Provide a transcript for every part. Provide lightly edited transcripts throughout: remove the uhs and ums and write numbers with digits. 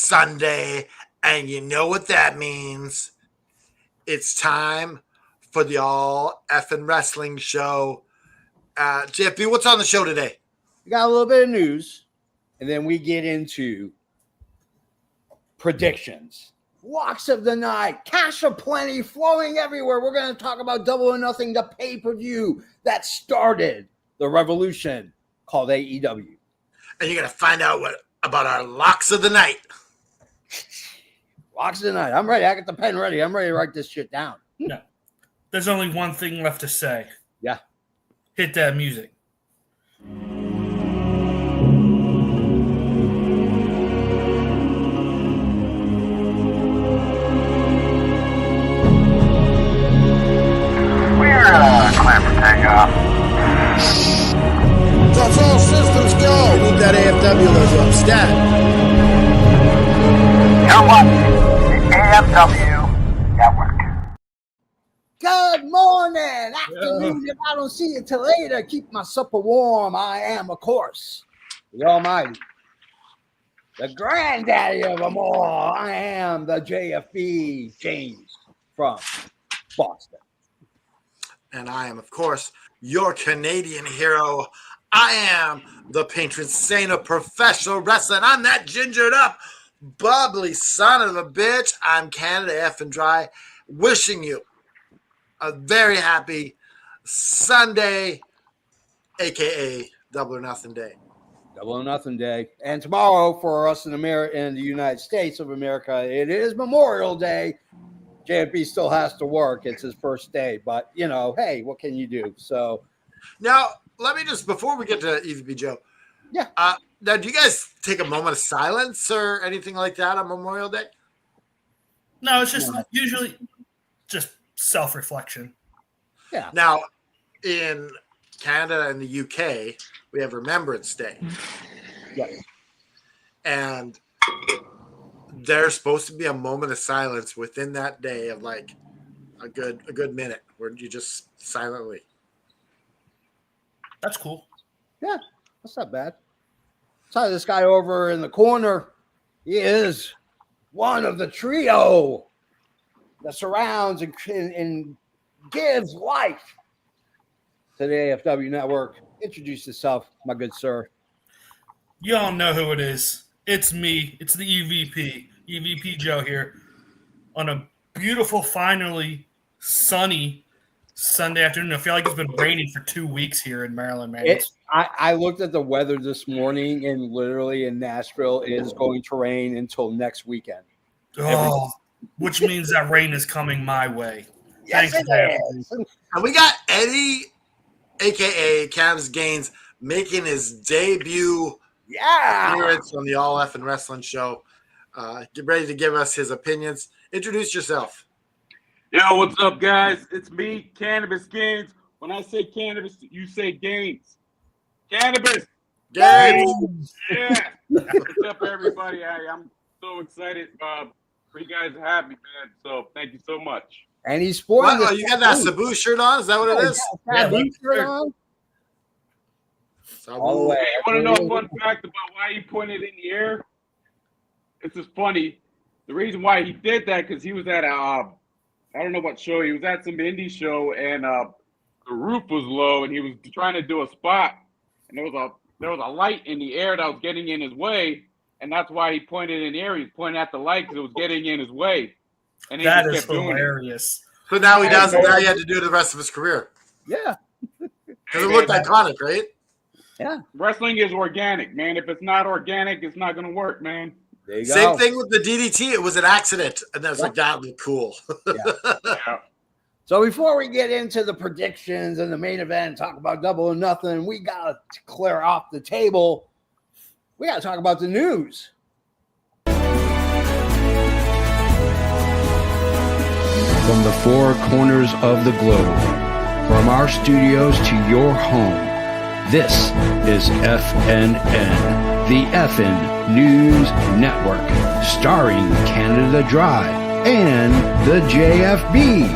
Sunday, and you know what that means. It's time for the All Effin' Wrestling Show. JFB, what's on the show today? We got a little bit of news, and then we get into predictions. Locks of the night, cash aplenty flowing everywhere. We're going to talk about Double or Nothing, the pay-per-view that started the revolution called AEW. And you're going to find out what about our locks of the night. Locks of the night. I'm ready. I got the pen ready. I'm ready to write this shit down. No. There's only one thing left to say. Yeah. Hit that music. Clear for takeoff. That's all systems go. Move that AFW logo up. Stat. You're watching the AFW Network. Good morning, afternoon. If I don't see you till later, keep my supper warm. I am, of course, the Almighty, the granddaddy of them all. I am the JFB James from Boston. And I am, of course, your Canadian hero. I am the patron saint of professional wrestling. I'm that gingered up, bubbly son of a bitch. I'm Canada effing dry, wishing you a very happy Sunday, a.k.a. Double or Nothing Day. Double or Nothing Day. And tomorrow for us in the United States of America, it is Memorial Day. JFB still has to work. It's his first day. But, you know, hey, what can you do? So now, let me just, before we get to EVP Joe. Yeah. Now, do you guys take a moment of silence or anything like that on Memorial Day? No, it's just usually just self-reflection. Yeah. Now, in Canada and the UK, we have Remembrance Day. Yeah. And there's supposed to be a moment of silence within that day of like a good minute where you just silently. That's cool. Yeah, that's not bad. Saw this guy over in the corner. He is one of the trio that surrounds and gives life to the AFW Network. Introduce yourself, my good sir. You all know who it is. It's me. It's the EVP Joe here on a beautiful, finally sunny Sunday afternoon. I feel like it's been raining for 2 weeks here in Maryland, man. I looked at the weather this morning, and literally in Nashville, it is going to rain until next weekend. Oh, which means that rain is coming my way. Yes, Thanks, it is. And we got Eddie, a.k.a. Cavs Gaines, making his debut appearance on the All Effin' Wrestling Show. Get ready to give us his opinions. Introduce yourself. Yo, what's up, guys? It's me, Cannabis Gaines. When I say cannabis, you say Gaines. Cannabis. Gaines. Yeah. What's up, everybody? I'm so excited for you guys to have me, man. So thank you so much. And he's sporting. What? Oh, you got that Sabu shirt on? Is that what it is? Sabu shirt on? All the way. You want to know a fun fact about why he pointed in the air? This is funny. The reason why he did that because he was at I don't know what show. He was at some indie show, and the roof was low, and he was trying to do a spot, and there was a light in the air that was getting in his way, and that's why he pointed in the air. He was pointing at the light because it was getting in his way. And that is hilarious. So now he does it. Now he had to do it the rest of his career. Yeah. Because it looked iconic, right? Yeah. Wrestling is organic, man. If it's not organic, it's not going to work, man. There you go. Same thing with the DDT. It was an accident. And I was like, that looked cool. Yeah. So before we get into the predictions and the main event, talk about Double or Nothing, we got to clear off the table. We got to talk about the news. From the four corners of the globe, from our studios to your home, this is FNN, the FN News Network, starring Canada Dry and the JFB.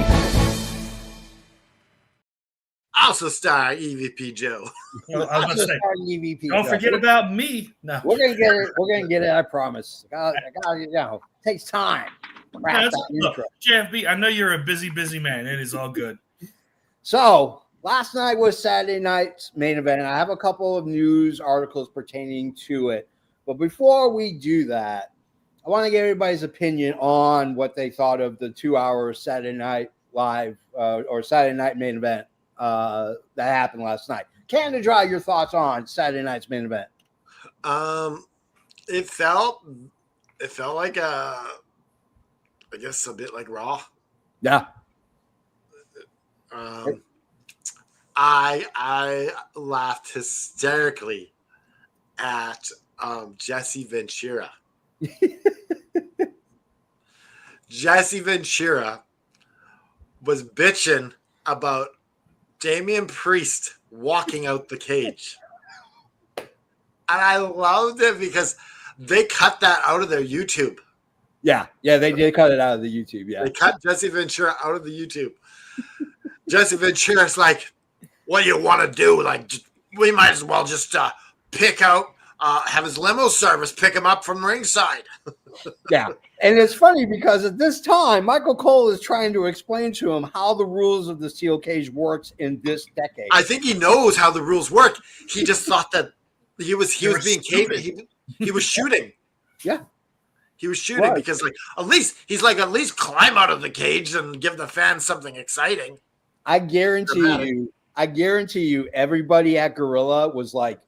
also starring EVP Joe. Well, I was about to say, EVP. don't forget about me. No, We're gonna get it. We're gonna get it. I promise. I got it takes time. Craft that look, intro. JFB, I know you're a busy man. It is all good. So last night was Saturday night's main event. I have a couple of news articles pertaining to it, but before we do that, I want to get everybody's opinion on what they thought of the 2-hour Saturday Night Live or Saturday Night main event that happened last night. Canada Dry, your thoughts on Saturday night's main event? It felt like I guess a bit like Raw. Yeah. I laughed hysterically at Jesse Ventura. Jesse Ventura was bitching about Damian Priest walking out the cage. And I loved it because they cut that out of their YouTube. Yeah, they did cut it out of the YouTube. Yeah, They cut Jesse Ventura out of the YouTube. Jesse Ventura's like, what do you want to do? Like, we might as well just pick out, have his limo service pick him up from ringside. yeah. And it's funny because at this time, Michael Cole is trying to explain to him how the rules of the steel cage works in this decade. I think he knows how the rules work. He just thought that he was being caved. He was shooting. Yeah. He was shooting because at least climb out of the cage and give the fans something exciting. I guarantee you, everybody at Gorilla was like,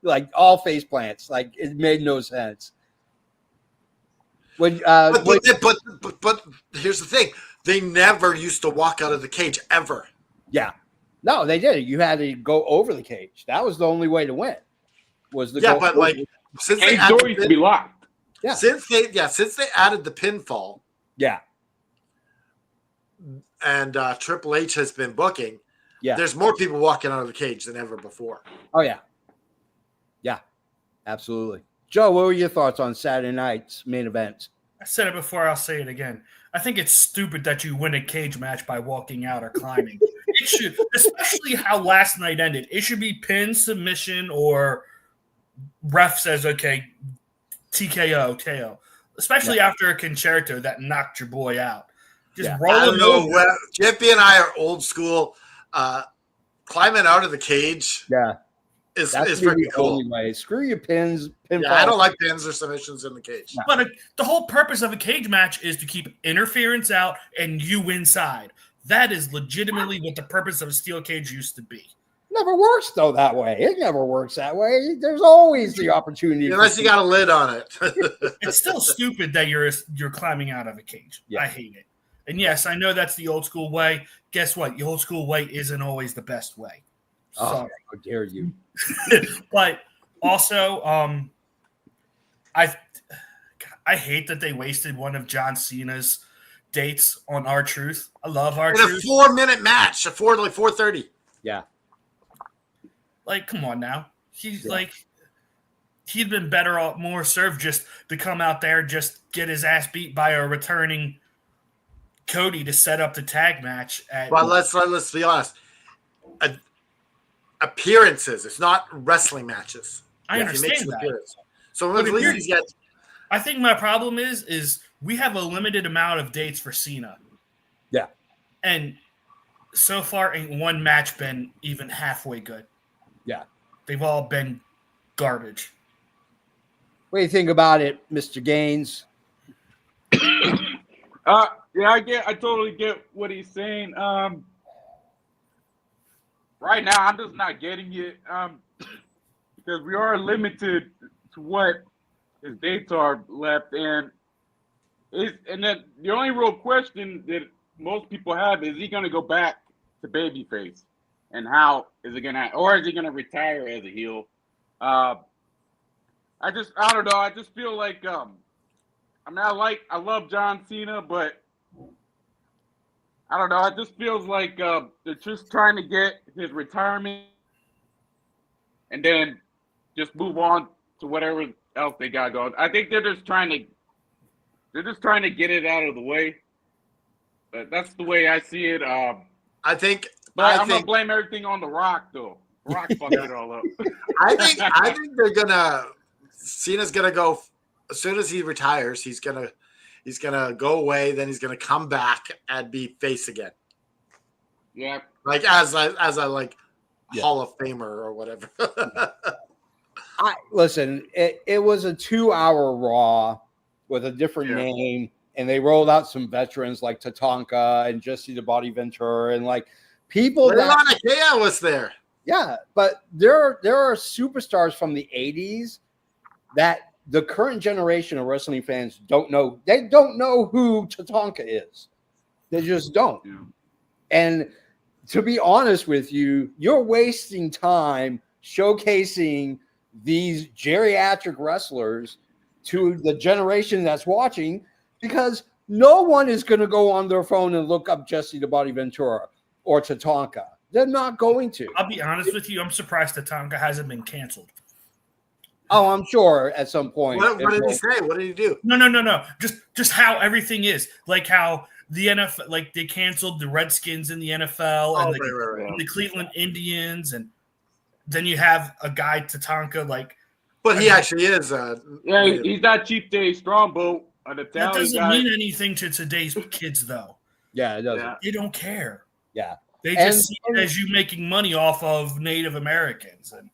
like all face plants. Like it made no sense. When but here's the thing: they never used to walk out of the cage ever. Yeah, no, they did. You had to go over the cage. That was the only way to win. Was the but like since they cage door used to be locked. Yeah. Since they added the pinfall. Yeah. And Triple H has been booking. Yeah. There's more people walking out of the cage than ever before. Oh yeah. Yeah. Absolutely. Joe, what were your thoughts on Saturday night's main event? I said it before. I'll say it again. I think it's stupid that you win a cage match by walking out or climbing. It should, especially how last night ended. It should be pin, submission, or ref says, okay, TKO, KO. Especially after a concerto that knocked your boy out. Just roll I don't him know. over. Jippy and I are old school. Climbing out of the cage. Yeah. Is That's pretty the cool. only way. Screw your pins. Yeah, I don't like pins or submissions in the cage. No. But the whole purpose of a cage match is to keep interference out and you inside. That is legitimately what the purpose of a steel cage used to be. Never works though that way. It never works that way. There's always the opportunity. Unless you got a lid on it. It's still stupid that you're climbing out of a cage. Yeah. I hate it. And yes, I know that's the old school way. Guess what? The old school way isn't always the best way. Oh, Sorry. how dare you? But also, I hate that they wasted one of John Cena's dates on R-Truth. I love In R-Truth. a 4-minute match, a 4:30. Yeah. Like, come on now. He'd been better off, more served just to come out there, just get his ass beat by a returning Cody to set up the tag match. Well, let's be honest. Appearances. It's not wrestling matches. I He makes understand an that. appearance. So But at least he's got. I think my problem is we have a limited amount of dates for Cena. Yeah. And so far ain't one match been even halfway good. Yeah. They've all been garbage. What do you think about it, Mr. Gaines? Yeah, I totally get what he's saying. Right now, I'm just not getting it because we are limited to what his dates are left, and then the only real question that most people have is he going to go back to babyface, and how is it gonna, or is he going to retire as a heel? I don't know. I just feel like I love John Cena, but I don't know. It just feels like they're just trying to get his retirement and then just move on to whatever else they got going. I think they're just trying to get it out of the way. But that's the way I see it. I think But I'm gonna blame everything on The Rock, though. Rock fucked it all up. I think they're gonna. Cena's gonna go as soon as he retires. He's gonna go away. Then he's gonna come back and be face again. Yeah. Like as a like Hall of Famer or whatever. Listen. It was a 2-hour Raw with a different name, and they rolled out some veterans like Tatanka and Jesse the Body Ventura and like people. Lana Kea was there. Yeah, but there are superstars from the 80s that the current generation of wrestling fans don't know. They don't know who Tatanka is. They just don't. Yeah. And to be honest with you, you're wasting time showcasing these geriatric wrestlers to the generation that's watching, because no one is going to go on their phone and look up Jesse the Body Ventura or Tatanka. They're not going to. I'll be honest with you. I'm surprised Tatanka hasn't been canceled. Oh, I'm sure at some point. What did he say? What did he do? No. Just how everything is. Like how the NFL, like they canceled the Redskins in the NFL and the Cleveland Indians, and then you have a guy Tatanka like. But he actually is. He's not Chief Day Strongbow. That doesn't mean anything to today's kids, though. Yeah, it doesn't. Yeah. They don't care. Yeah. They just see it as you making money off of Native Americans. And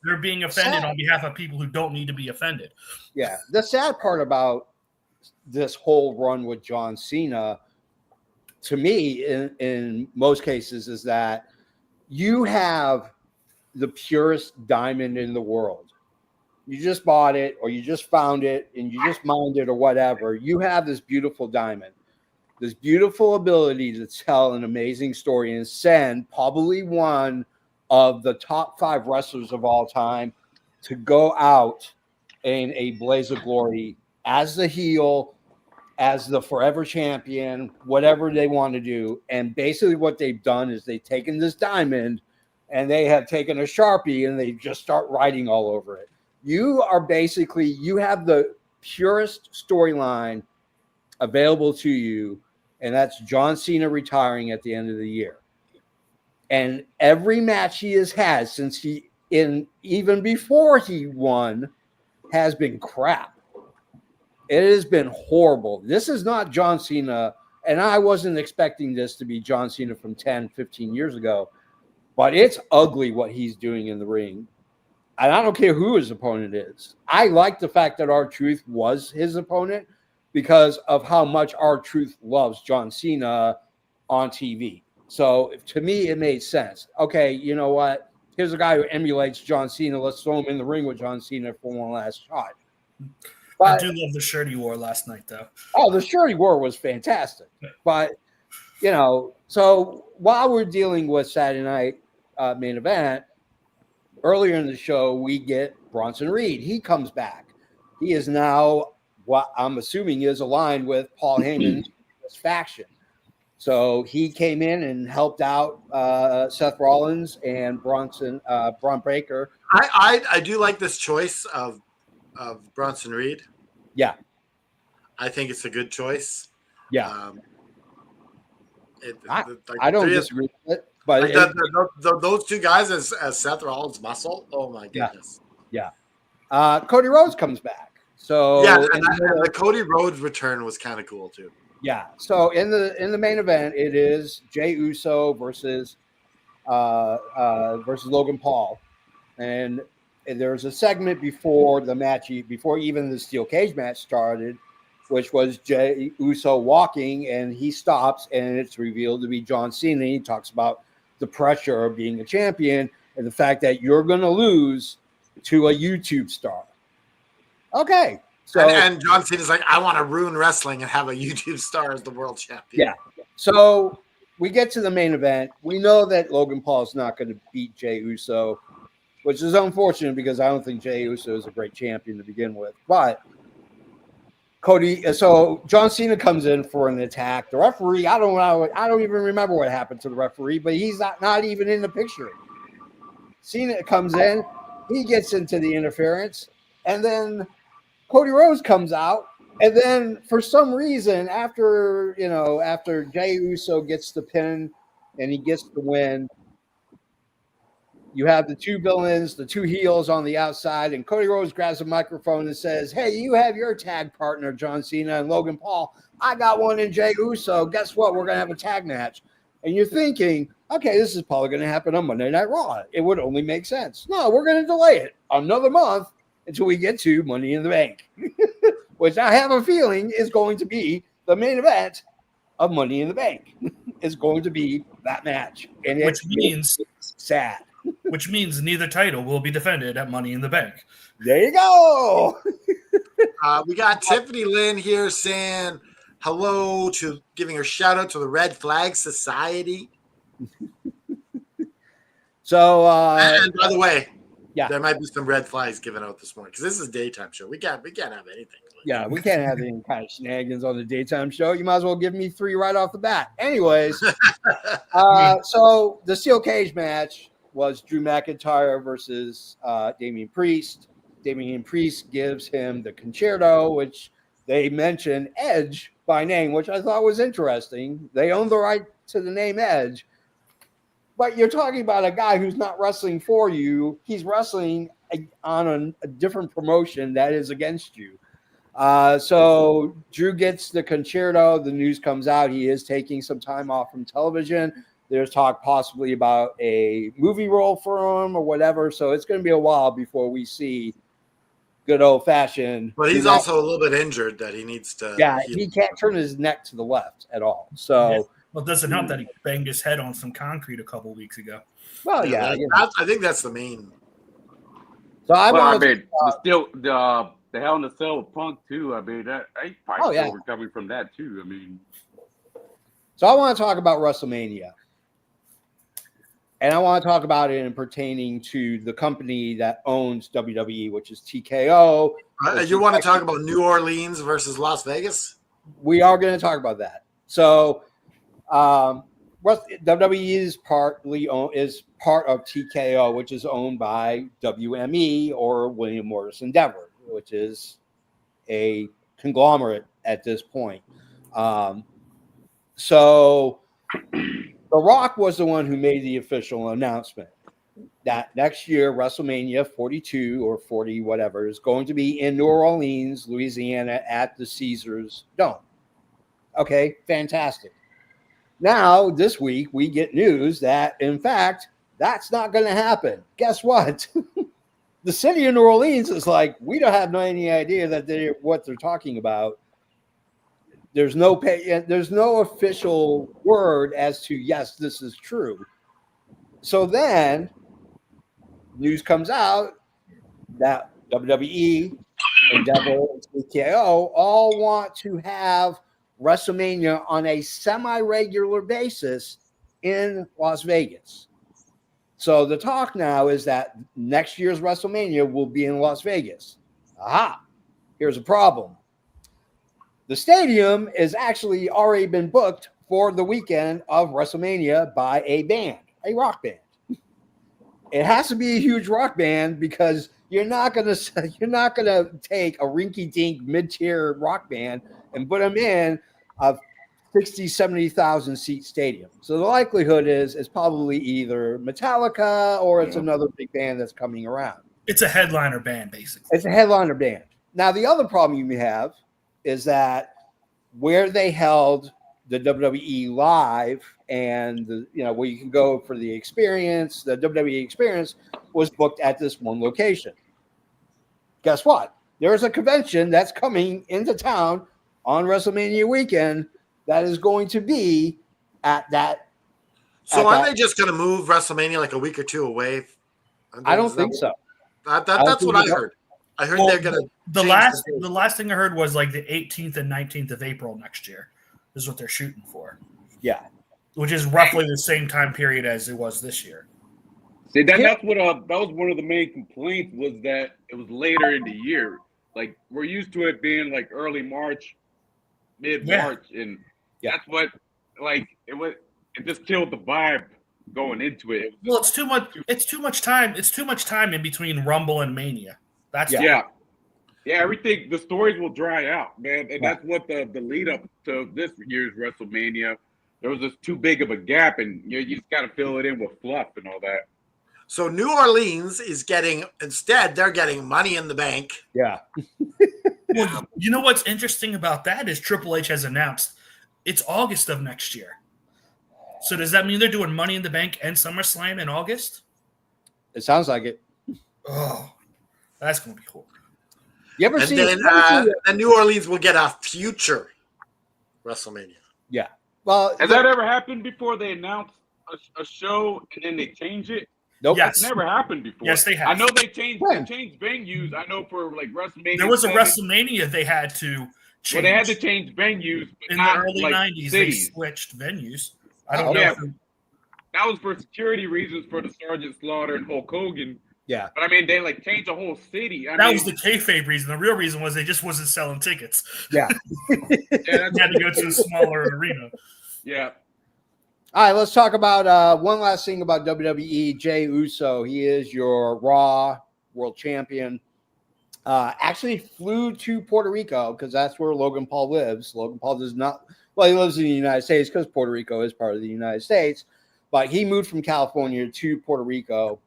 they're being offended on behalf of people who don't need to be offended. Yeah. The sad part about this whole run with John Cena, to me, in most cases, is that you have the purest diamond in the world. You just bought it or you just found it and you just mined it or whatever. You have this beautiful diamond, this beautiful ability to tell an amazing story and send probably one of the top 5 wrestlers of all time to go out in a blaze of glory as the heel, as the forever champion, whatever they want to do. And basically what they've done is they've taken this diamond and they have taken a Sharpie and they just start writing all over it. You have the purest storyline available to you, and that's John Cena retiring at the end of the year. And every match he has had since even before he won has been crap. It has been horrible. This is not John Cena, and I wasn't expecting this to be John Cena from 10, 15 years ago, but it's ugly what he's doing in the ring. And I don't care who his opponent is. I like the fact that R-Truth was his opponent because of how much R-Truth loves John Cena on TV. So to me, it made sense. Okay, you know what? Here's a guy who emulates John Cena. Let's throw him in the ring with John Cena for one last shot. But, I do love the shirt he wore last night, though. Oh, the shirt he wore was fantastic. But, so while we're dealing with Saturday night main event, earlier in the show, we get Bronson Reed. He comes back. He is now what I'm assuming is aligned with Paul Heyman's faction. So he came in and helped out Seth Rollins and Braun Breaker. I do like this choice of Bronson Reed. Yeah. I think it's a good choice. Yeah. I don't disagree with it. But those two guys as Seth Rollins' muscle, oh my goodness! Yeah. Cody Rhodes comes back, so and the Cody Rhodes return was kind of cool too. Yeah. So in the main event, it is Jey Uso versus Logan Paul, and there's a segment before the match, before even the steel cage match started, which was Jey Uso walking, and he stops, and it's revealed to be John Cena. He talks about the pressure of being a champion and the fact that you're going to lose to a YouTube star. Okay. So and John Cena's like, I want to ruin wrestling and have a YouTube star as the world champion. Yeah. So we get to the main event. We know that Logan Paul is not going to beat Jey Uso, which is unfortunate because I don't think Jey Uso is a great champion to begin with. But so John Cena comes in for an attack. The referee, I don't even remember what happened to the referee, but he's not even in the picture. Cena comes in, he gets into the interference, and then Cody Rhodes comes out, and then for some reason, after Jey Uso gets the pin and he gets the win. You have the two villains, the two heels on the outside, and Cody Rhodes grabs a microphone and says, "Hey, you have your tag partner, John Cena and Logan Paul. I got one in Jey Uso. Guess what? We're going to have a tag match." And you're thinking, okay, this is probably going to happen on Monday Night Raw. It would only make sense. No, we're going to delay it another month until we get to Money in the Bank, which I have a feeling is going to be the main event of Money in the Bank. Is going to be that match. And Which means sad. Which means neither title will be defended at Money in the Bank. There you go. We got Tiffany Lynn here saying hello to giving her shout out to the Red Flag Society. So, and by the way, yeah, there might be some red flags given out this morning because this is a daytime show. We can't have anything. Yeah, we can't have any kind of shenanigans on the daytime show. You might as well give me 3 right off the bat. Anyways, so the steel cage match was Drew McIntyre versus Damian Priest. Damian Priest gives him the concerto, which they mention Edge by name, which I thought was interesting. They own the right to the name Edge. But you're talking about a guy who's not wrestling for you. He's wrestling on a different promotion that is against you. So Drew gets the concerto. The news comes out. He is taking some time off from television. There's talk possibly about a movie role for him or whatever. So it's going to be a while before we see good old fashioned. But he's also a little bit injured that he needs to. Yeah, he can't turn his neck to the left at all. So, yeah. Well, it doesn't help that he banged his head on some concrete a couple weeks ago. Well, I think that's the main. So the Hell in a Cell with Punk too. I mean, that I probably still recovering from that too. I mean, so I want to talk about WrestleMania, and I want to talk about it in pertaining to the company that owns WWE, which is TKO. You want to talk about New Orleans versus Las Vegas? We are going to talk about that. So, WWE is part of TKO, which is owned by WME or William Morris Endeavor, which is a conglomerate at this point. So The Rock was the one who made the official announcement that next year WrestleMania 42 or 40, whatever, is going to be in New Orleans, Louisiana at the Caesars Dome. Okay, fantastic. Now, this week, we get news that, in fact, that's not going to happen. Guess what? The city of New Orleans is like, we don't have any idea that what they're talking about. There's no official word as to, yes, this is true. So then news comes out that WWE, Endeavor, and TKO all want to have WrestleMania on a semi-regular basis in Las Vegas. So the talk now is that next year's WrestleMania will be in Las Vegas. Aha, here's a problem. The stadium is actually already been booked for the weekend of WrestleMania by a band, a rock band. It has to be a huge rock band because you're not gonna take a rinky-dink mid-tier rock band and put them in a 60, 70,000 seat stadium. So the likelihood is it's probably either Metallica or it's another big band that's coming around. It's a headliner band, basically. It's a headliner band. Now, the other problem you may have is that where they held the WWE Live and where you can go for the experience, the WWE experience was booked at this one location. Guess what? There's a convention that's coming into town on WrestleMania weekend that is going to be at that. So aren't they just going to move WrestleMania like a week or two away? I don't think so. That's what I heard. I heard they're going to. The last thing I heard was like the 18th and 19th of April next year is what they're shooting for. Yeah. Which is roughly the same time period as it was this year. See, that's what that was one of the main complaints was that it was later in the year. Like we're used to it being like early March, mid-March, and that's what it just killed the vibe going into it. Well, it's too much time. It's too much time in between Rumble and Mania. That's everything. The stories will dry out, man, and that's what the lead up to this year's WrestleMania there was just too big of a gap, and you just got to fill it in with fluff and all that. So New Orleans is getting, instead, they're getting Money in the Bank. Yeah. Well, you know what's interesting about that is Triple H has announced it's August of next year. So does that mean they're doing Money in the Bank and SummerSlam in August? It sounds like it. Oh, that's going to be cool. You ever And see? then New Orleans will get a future WrestleMania. Yeah. Well, Has that ever happened before? They announce a show and then they change it. nope. Yes. It's never happened before. Yes, they have. I know they changed When? venues. I know for like WrestleMania. There was a 7, WrestleMania they had to change. Well, they had to change venues, but in not the early like 90s. cities. They switched venues. I don't Oh, know. yeah. If That was for security reasons for the Sergeant Slaughter and Hulk Hogan. Yeah. But I mean, they like changed the whole city. that was the kayfabe reason. The real reason was they just wasn't selling tickets. Yeah. yeah, They had to go to a smaller arena. yeah. All right, let's talk about one last thing about WWE. Jey Uso, he is your Raw World Champion. Actually flew to Puerto Rico because that's where Logan Paul lives. Logan Paul does not, well, he lives in the United States because Puerto Rico is part of the United States, but he moved from California to Puerto Rico.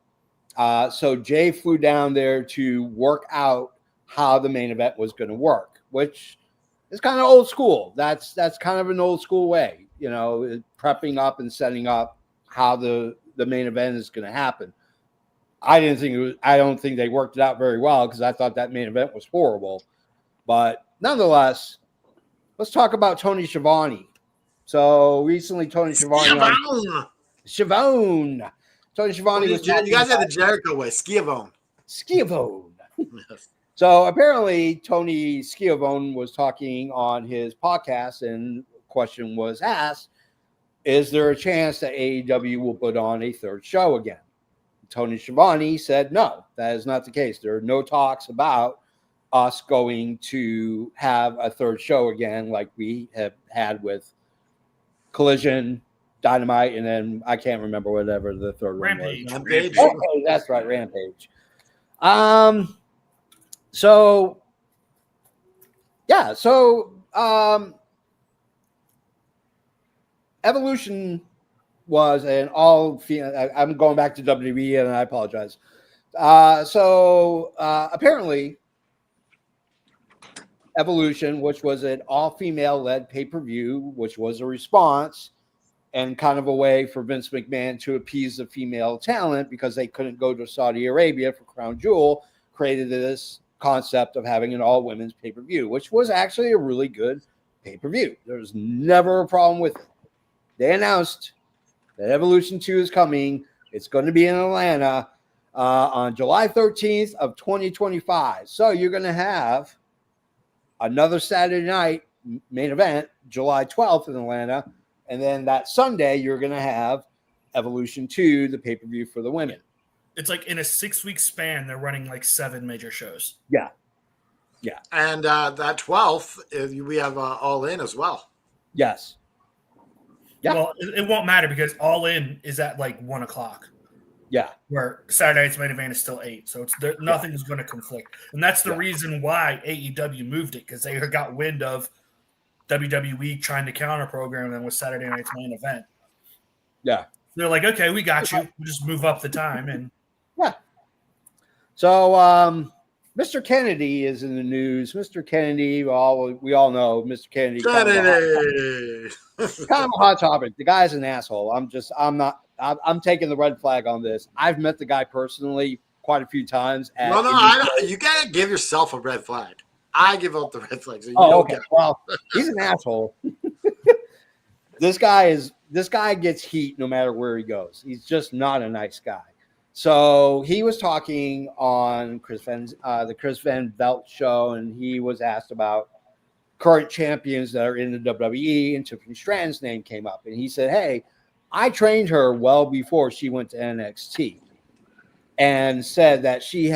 So Jay flew down there to work out how the main event was going to work, which is kind of old school. That's kind of an old school way, you know, prepping up and setting up how the main event is going to happen. I don't think they worked it out very well because I thought that main event was horrible. But nonetheless, let's talk about Tony Schiavone. So recently, Tony Schiavone. Schiavone. Tony Schiavone was You guys had the Jericho way, Schiavone. Schiavone. Yes. So apparently, Tony Schiavone was talking on his podcast, and the question was asked: is there a chance that AEW will put on a third show again? Tony Schiavone said, no, that is not the case. There are no talks about us going to have a third show again like we have had with Collision, Dynamite, and then I can't remember whatever the third Rampage. one was. Rampage. Okay, that's right, Rampage. So Evolution was an all female. I'm going back to WWE and I apologize. Apparently Evolution, which was an all-female led pay-per-view, which was a response and kind of a way for Vince McMahon to appease the female talent because they couldn't go to Saudi Arabia for Crown Jewel, created this concept of having an all-women's pay-per-view, which was actually a really good pay-per-view. There was never a problem with it. They announced that Evolution 2 is coming. It's going to be in Atlanta on July 13th of 2025. So you're going to have another Saturday night main event, July 12th in Atlanta. And then that Sunday, you're going to have Evolution 2, the pay-per-view for the women. It's like in a 6-week span, they're running like 7 major shows. Yeah. Yeah. And that 12th, we have All In as well. Yes. Yeah. Well, it won't matter because All In is at like 1 o'clock. Yeah. Where Saturday night's main event is still 8. So nothing is going to conflict. And that's the reason why AEW moved it, because they got wind of WWE trying to counter program them with Saturday night's main event. Yeah. They're like, okay, we got you. We'll just move up the time. And yeah. So Mr. Kennedy is in the news. Mr. Kennedy, we all know Mr. Kennedy. Kennedy. Kind of a hot topic. The guy's an asshole. I'm taking the red flag on this. I've met the guy personally quite a few times. You gotta give yourself a red flag. I give up the red flags. So okay. Well, he's an asshole. This guy gets heat no matter where he goes. He's just not a nice guy. So he was talking on the Chris Van Velt show, and he was asked about current champions that are in the WWE, and Tiffany Stratton's name came up, and he said, "Hey, I trained her well before she went to NXT," and said that she's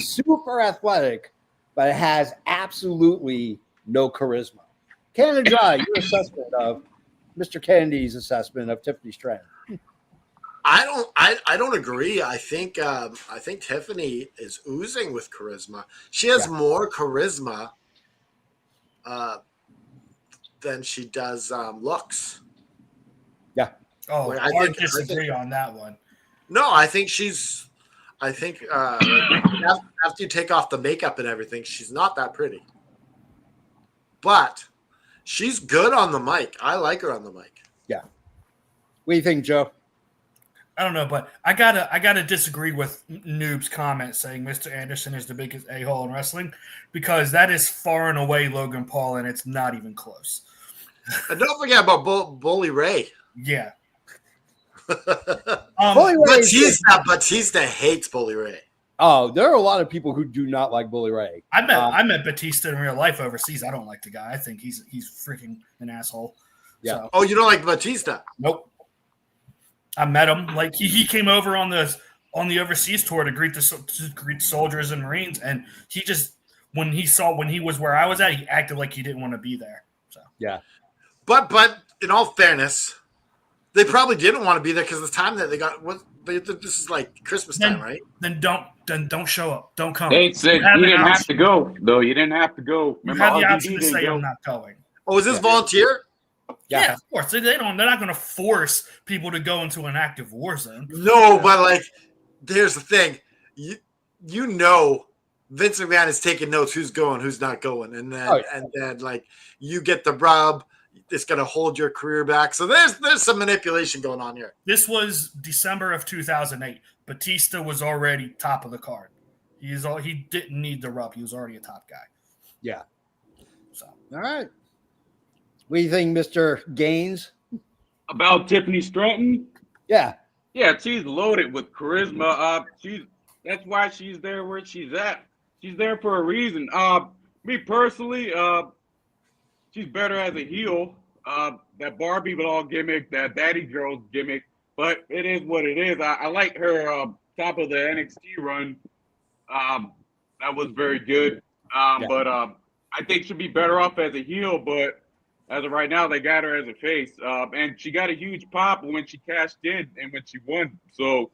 super athletic, but has absolutely no charisma. Canada Dry, your assessment of Mr. Kennedy's assessment of Tiffany Stratton. I don't agree. I think Tiffany is oozing with charisma. She has more charisma than she does looks. Oh, Like, I disagree on that one. No, I think after you take off the makeup and everything, she's not that pretty. But she's good on the mic. I like her on the mic. Yeah. What do you think, Joe? I don't know, but I gotta disagree with Noob's comment saying Mr. Anderson is the biggest a-hole in wrestling, because that is far and away Logan Paul, and it's not even close. And don't forget about Bully Ray. Yeah. Bully Ray Batista hates Bully Ray. Oh, there are a lot of people who do not like Bully Ray. I met Batista in real life overseas. I don't like the guy. I think he's freaking an asshole. Yeah. So, Oh, you don't like Batista? nope. I met him. Like he came over on the overseas tour to greet soldiers and Marines, and he just when he was where I was at, he acted like he didn't want to be there. So Yeah. But in all fairness, they probably didn't want to be there because the time that they got this is like Christmas time, right? Then don't show up. Don't come. They said you didn't have to go, though. You didn't have to go. You Remember, have the RVD option to didn't say go. I'm not going. Oh, is this volunteer? Yeah, of course. They're not going to force people to go into an active war zone. No, but like, here's the thing. You know, Vince McMahon is taking notes who's going, who's not going, and then like you get the rub. It's going to hold your career back. So there's some manipulation going on here. This was December of 2008. Batista was already top of the card. He didn't need the rub. He was already a top guy. Yeah. So All right. What do you think, Mr. Gaines? About Tiffany Stratton? Yeah. Yeah, she's loaded with charisma. That's why she's there where she's at. She's there for a reason. Me personally, she's better as a heel. That Barbie doll gimmick, that Daddy Girl gimmick, but it is what it is. I like her top of the NXT run. That was very good. But I think she'd be better off as a heel, but as of right now, they got her as a face. And she got a huge pop when she cashed in and when she won. So,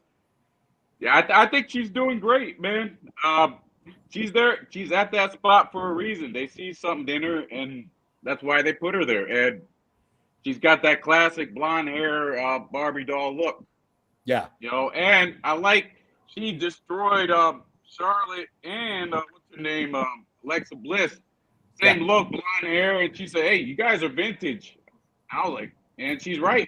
yeah, I think she's doing great, man. She's there. She's at that spot for a reason. They see something in her, and that's why they put her there. And she's got that classic blonde hair Barbie doll look. Yeah. You know, and I like she destroyed Charlotte and what's her name? Alexa Bliss. Same look, blonde hair, and she said, "Hey, you guys are vintage." I was like, and she's right.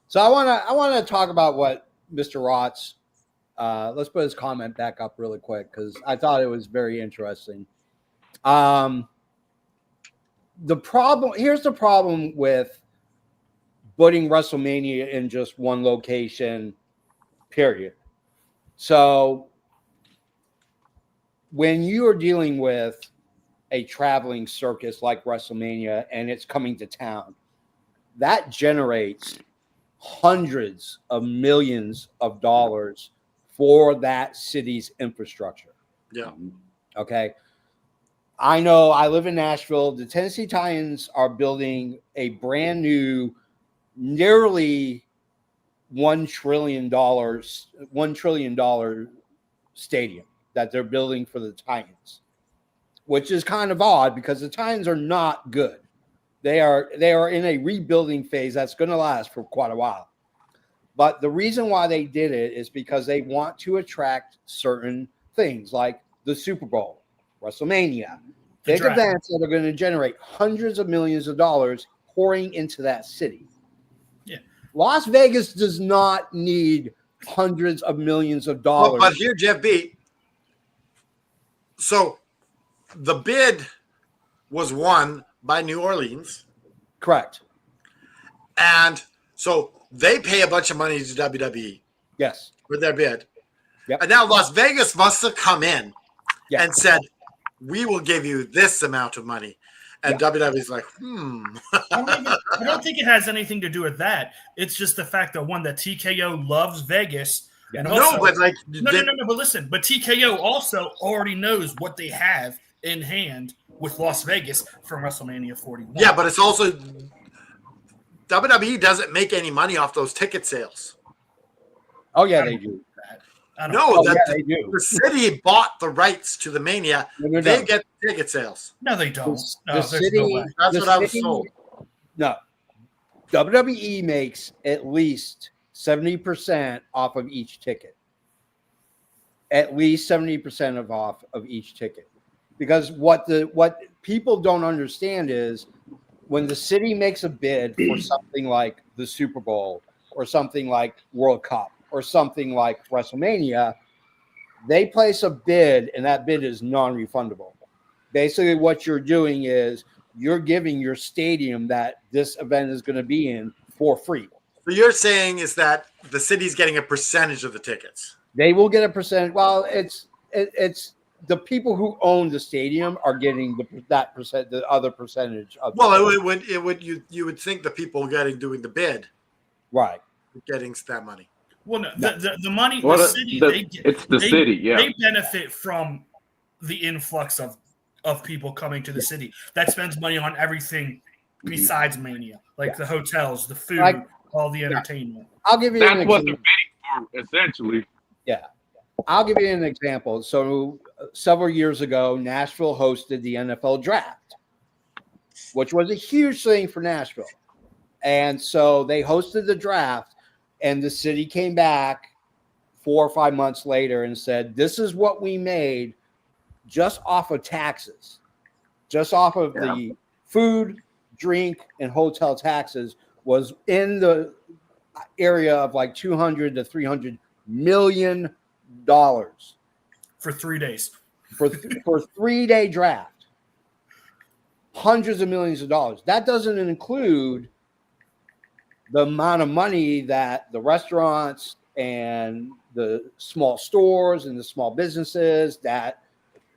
So I wanna talk about what Mr. Rotz. Let's put his comment back up really quick because I thought it was very interesting. Here's the problem with putting WrestleMania in just one location, period. So when you are dealing with a traveling circus like WrestleMania and it's coming to town, that generates hundreds of millions of dollars for that city's infrastructure. Yeah. Okay. I know I live in Nashville. The Tennessee Titans are building a brand new, nearly $1 trillion stadium that they're building for the Titans, which is kind of odd because the Titans are not good. They are in a rebuilding phase that's going to last for quite a while. But the reason why they did it is because they want to attract certain things like the Super Bowl, WrestleMania, big events that are going to generate hundreds of millions of dollars pouring into that city. Yeah. Las Vegas does not need hundreds of millions of dollars. But here, Jeff B. So the bid was won by New Orleans. Correct. And so they pay a bunch of money to WWE. Yes. For their bid. Yep. And now Las Vegas must have come in Yeah. and said, we will give you this amount of money. And WWE's like, I don't think it has anything to do with that. It's just the fact that that TKO loves Vegas. Yeah. And also, but like no. But listen, but TKO also already knows what they have in hand with Las Vegas from WrestleMania 41. Yeah, but it's also WWE doesn't make any money off those ticket sales. Oh yeah, they do. I don't No, Oh, that yeah, they do. the city bought the rights to the Mania. No, They no. get ticket sales. No, they don't. The No, there's no way. city, That's the what I was city- told. No, WWE makes at least 70% off of each ticket. At least 70% off of each ticket. Because what people don't understand is when the city makes a bid for something like the Super Bowl or something like World Cup or something like WrestleMania, they place a bid and that bid is non-refundable. Basically, what you're doing is you're giving your stadium that this event is going to be in for free. So you're saying is that the city's getting a percentage of the tickets. They will get a percent. Well, it's the people who own the stadium are getting the other percentage of. Well, it would you would think the people doing the bid Right. getting that money. Well, no, the money, Well, the city, it's the city, yeah. They benefit from the influx of people coming to the city. That spends money on everything besides Mania, like the hotels, the food, all the entertainment. I'll give you That's an what they're example. bidding for, essentially. Yeah. I'll give you an example. So several years ago, Nashville hosted the NFL draft, which was a huge thing for Nashville. And so they hosted the draft, and the city came back 4 or 5 months later and said, this is what we made just off of taxes, just off of the food, drink, and hotel taxes was in the area of like $200 to $300 million for 3 days for a 3-day draft. Hundreds of millions of dollars. That doesn't include the amount of money that the restaurants and the small stores and the small businesses that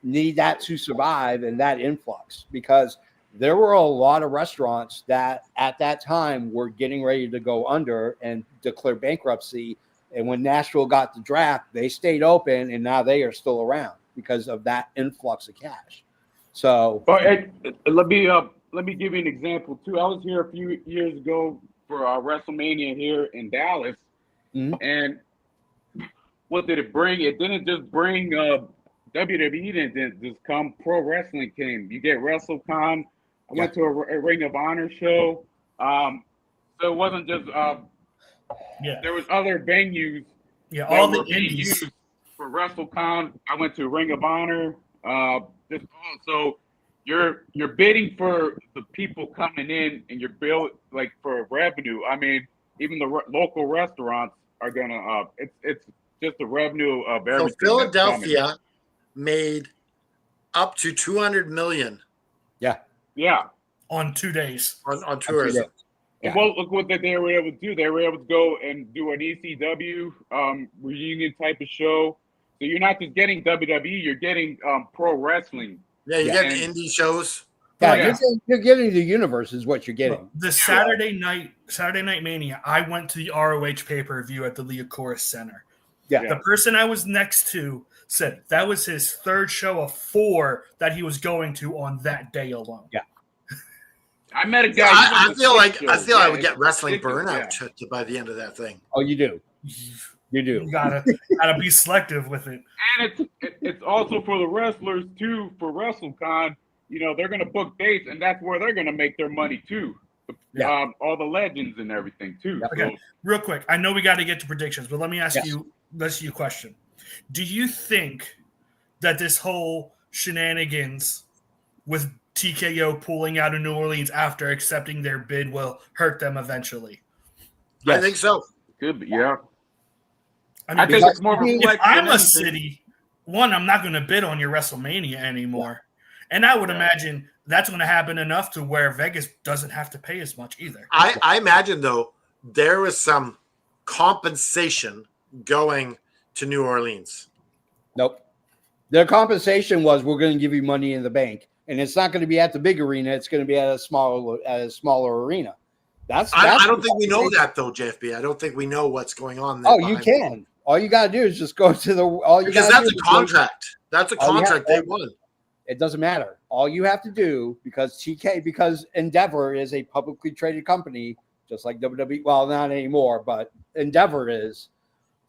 need that to survive and that influx, because there were a lot of restaurants that at that time were getting ready to go under and declare bankruptcy. And when Nashville got the draft, they stayed open, and now they are still around because of that influx of cash. So, let me give you an example too. I was here a few years ago for WrestleMania here in Dallas, and what did it bring? It didn't just bring WWE didn't just come. Pro wrestling came. You get WrestleCon. I went to a Ring of Honor show. So it wasn't just there was other venues. Yeah, all the indies used for WrestleCon. I went to Ring of Honor. So you're bidding for the people coming in, and you're built like for revenue. I mean, even the local restaurants are gonna. It's just the revenue of everything. So Philadelphia made up to $200 million. Yeah. On 2 days. On tourism. And well, look what they were able to do. They were able to go and do an ECW reunion type of show. So you're not just getting WWE, you're getting pro wrestling. Yeah, you're getting indie shows. Yeah, you're getting the universe is what you're getting. The Saturday night Mania, I went to the ROH pay-per-view at the Liacouras Center. Yeah. The person I was next to said that was his third show of 4 that he was going to on that day alone. Yeah. I met a guy. I feel I would get wrestling burnout by the end of that thing. Oh, you do. You do. You gotta be selective with it. And it's also for the wrestlers too. For WrestleCon, they're gonna book dates, and that's where they're gonna make their money too. All the legends and everything too. Okay, so, real quick. I know we got to get to predictions, but let me ask you a question. Do you think that this whole shenanigans with TKO pulling out of New Orleans after accepting their bid will hurt them eventually? Yes. I think so. Could be, yeah. I think it's more if reflective. I'm a city, one, I'm not going to bid on your WrestleMania anymore. And I would imagine that's going to happen enough to where Vegas doesn't have to pay as much either. I imagine, though, there was some compensation going to New Orleans. Nope. Their compensation was, we're going to give you money in the bank. And it's not going to be at the big arena. It's going to be at a smaller arena. I don't think we know that, though, JFB. I don't think we know what's going on there. Oh, you can. All you got to do is just go to the because that's a contract. That's a contract they won. It doesn't matter. All you have to do, because Endeavor is a publicly traded company, just like WWE. Well, not anymore, but Endeavor is.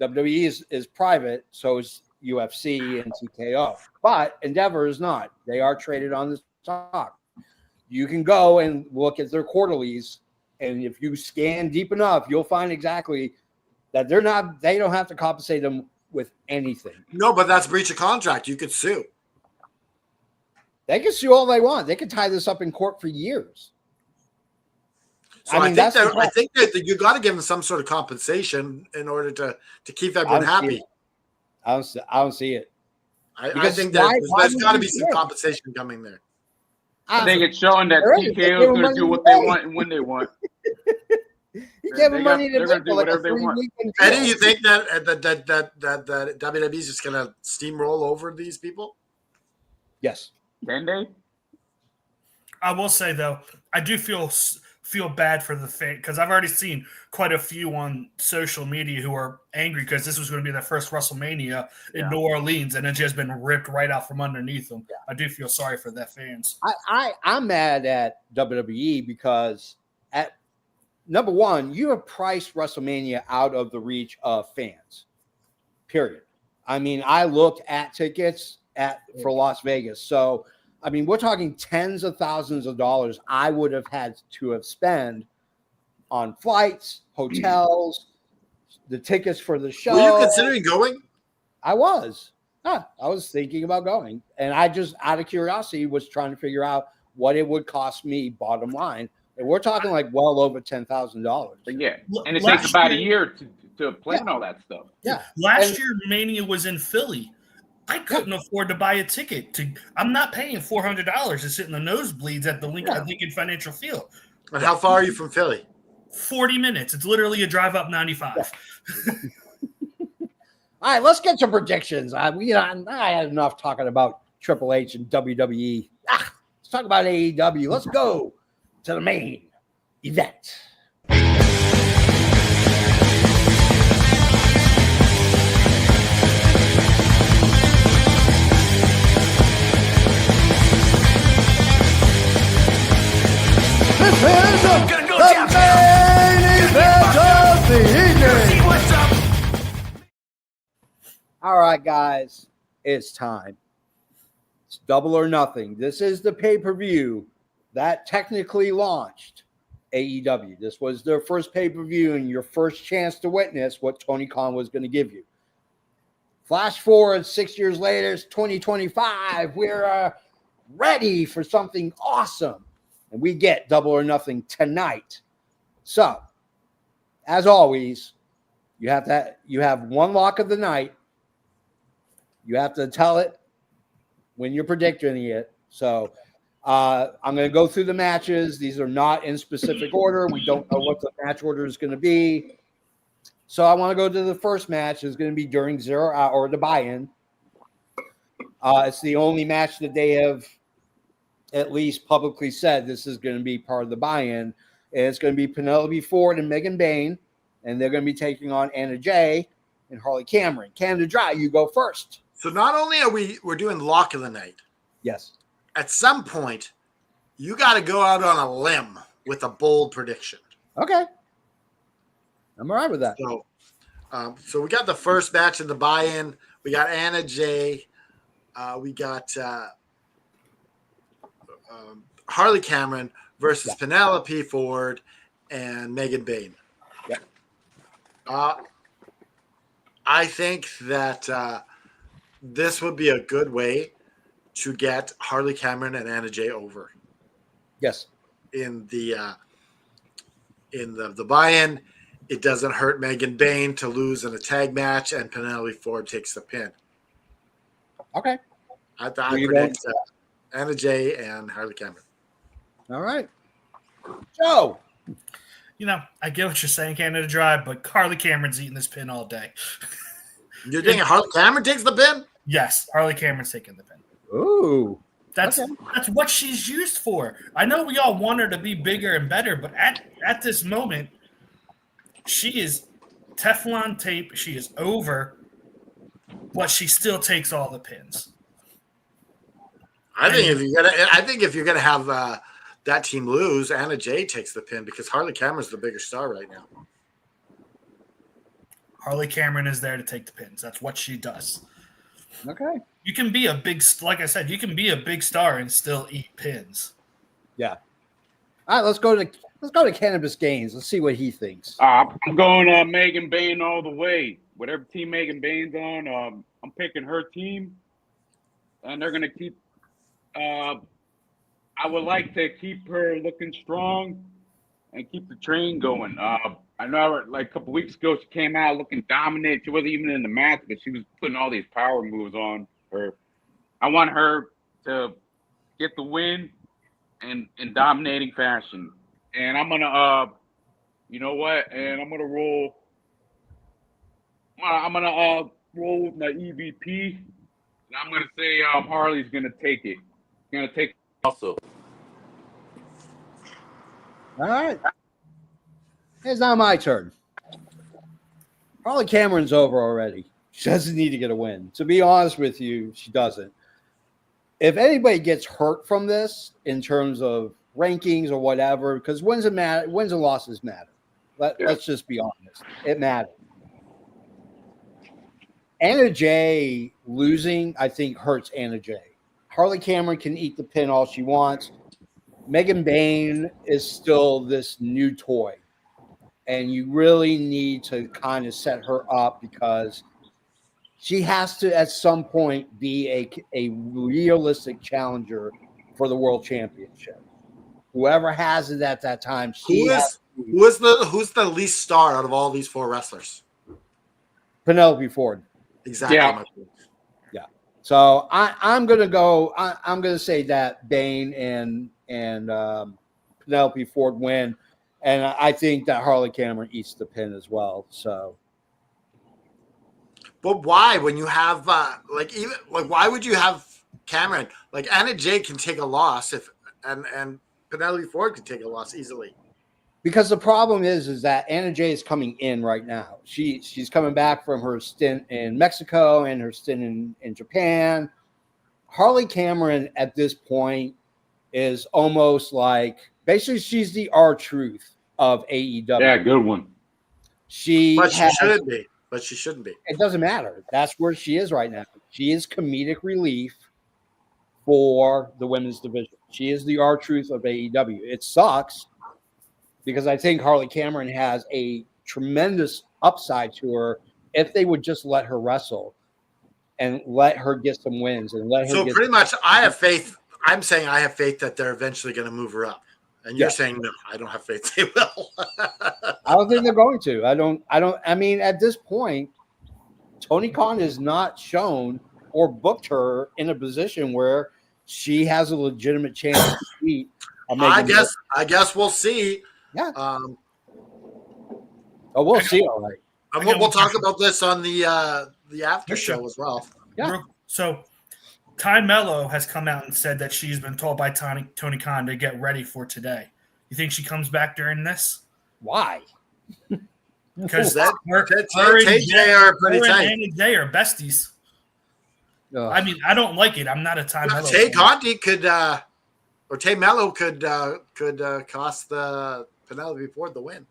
WWE is private, so is UFC and TKO. But Endeavor is not. They are traded on the stock. You can go and look at their quarterlies, and if you scan deep enough, you'll find exactly that they don't have to compensate them with anything. No, but that's breach of contract. You could sue. They can sue all they want. They can tie this up in court for years. So I think that you got to give them some sort of compensation in order to keep everyone happy. I don't see it. I think that there's got to be some compensation coming there. I think it's showing that TKO is going to do what they want and when they want. You give them money to they're going to do whatever they want. Eddie, you think that WWE is just going to steamroll over these people? Yes. Can they? I will say though, I do feel bad for the fan because I've already seen quite a few on social media who are angry because this was going to be their first WrestleMania in New Orleans and it just been ripped right out from underneath them. Yeah. I do feel sorry for their fans. I'm mad at WWE because at number one, you have priced WrestleMania out of the reach of fans. Period. I mean, I looked at tickets for Las Vegas. So, I mean, we're talking tens of thousands of dollars I would have had to have spent on flights, hotels, the tickets for the show. Were you considering going? I was. I was thinking about going. And I just, out of curiosity, was trying to figure out what it would cost me, bottom line. And we're talking like well over $10,000. Yeah. And it takes about a year to plan all that stuff. Yeah. Last year, Mania was in Philly. I couldn't afford to buy a ticket. I'm not paying $400 to sit in the nosebleeds at the Lincoln Financial Field. And how far are you from Philly? 40 minutes. It's literally a drive up 95. Yeah. All right, let's get some predictions. I had enough talking about Triple H and WWE. Let's talk about AEW. Let's go to the main event. This is the main event of the evening. All right, guys, it's time. It's Double or Nothing. This is the pay-per-view that technically launched AEW. This was their first pay-per-view and your first chance to witness what Tony Khan was going to give you. Flash forward 6 years later, it's 2025. We're ready for something awesome. And we get Double or Nothing tonight. So, as always, you have one lock of the night. You have to tell it when you're predicting it. So, I'm going to go through the matches. These are not in specific order. We don't know what the match order is going to be. So, I want to go to the first match. It's going to be during 0 hour or the buy-in. It's the only match that they have at least publicly said this is going to be part of the buy-in. And it's going to be Penelope Ford and Megan Bayne, and they're going to be taking on Anna Jay and Harley Cameron. Canada Dry, you go first. So not only are we're doing lock of the night. Yes. At some point, you got to go out on a limb with a bold prediction. Okay. I'm all right with that. So we got the first match in the buy-in. We got Anna Jay. We got Harley Cameron versus Penelope Ford and Megan Bayne. Yep. I think that this would be a good way to get Harley Cameron and Anna Jay over. Yes. In the buy-in, it doesn't hurt Megan Bayne to lose in a tag match, and Penelope Ford takes the pin. Okay. I predict Anna Jay and Harley Cameron. All right. Joe. You know, I get what you're saying, Canada Dry, but Harley Cameron's eating this pin all day. You're thinking Harley Cameron takes the pin? Yes, Harley Cameron's taking the pin. Ooh. That's what she's used for. I know we all want her to be bigger and better, but at this moment, she is Teflon tape. She is over, but she still takes all the pins. I think if you're gonna have that team lose, Anna Jay takes the pin because Harley Cameron's the bigger star right now. Harley Cameron is there to take the pins. That's what she does. Okay. You can be a big, like I said, you can be a big star and still eat pins. Yeah. All right, let's go to Cannabis Gaines. Let's see what he thinks. I'm going Megan Bain all the way. Whatever team Megan Bain's on, I'm picking her team, and they're gonna keep. I would like to keep her looking strong and keep the train going. I know like a couple weeks ago she came out looking dominant. She wasn't even in the match, but she was putting all these power moves on her. I want her to get the win in dominating fashion. And I'm gonna you know what? And I'm gonna roll. I'm gonna roll with my EVP, and I'm gonna say Harley's gonna take it. Gonna take it also. All right. It's now my turn. Harley Cameron's over already. She doesn't need to get a win. To be honest with you, she doesn't. If anybody gets hurt from this in terms of rankings or whatever, because wins and losses matter. Let's just be honest. It matters. Anna Jay losing, I think, hurts Anna Jay. Harley Cameron can eat the pin all she wants. Megan Bain is still this new toy. And you really need to kind of set her up because she has to, at some point, be a realistic challenger for the world championship. Whoever has it at that time, who's the least star out of all these four wrestlers? Penelope Ford. Exactly. Yeah. Yeah. So I'm gonna go. I'm gonna say that Bain and Penelope Ford win, and I think that Harley Cameron eats the pin as well. So. But why, when you have why would you have Cameron? Like Anna Jay can take a loss and Penelope Ford can take a loss easily. Because the problem is that Anna Jay is coming in right now. She's coming back from her stint in Mexico and her stint in Japan. Harley Cameron at this point is almost like basically she's the R-Truth of AEW. Yeah, good one. But she shouldn't be. But she shouldn't be. It doesn't matter. That's where she is right now. She is comedic relief for the women's division. She is the R-Truth of AEW. It sucks because I think Harley Cameron has a tremendous upside to her if they would just let her wrestle and let her get some wins and let her. So pretty much, I have faith. I'm saying I have faith that they're eventually going to move her up, and you're saying no. I don't have faith they will. I don't think they're going to. I mean, at this point, Tony Khan has not shown or booked her in a position where she has a legitimate chance to beat. I guess we'll see. Yeah. We'll see. All right. We'll talk about this on the after show as well. Yeah. So, Ty Mello has come out and said that she's been told by Tony Khan to get ready for today. You think she comes back during this? Why? Because Tay and Jay are pretty tight. Anna Jay are besties. I mean, I don't like it. I'm not a Ty Mello. Tay Conti could, or Tay Mello could cost the Penelope Ford the win.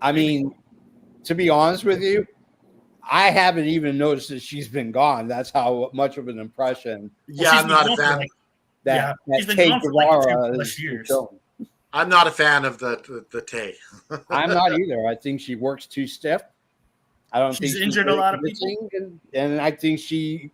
I mean, to be honest with you, I haven't even noticed that she's been gone. That's how much of an impression. Yeah, I'm not a fan. That she's been Tay gone for like Guevara 2+ years. I'm not a fan of the Tay. I'm not either. I think she works too stiff. I don't think she's injured a lot of people, and I think she's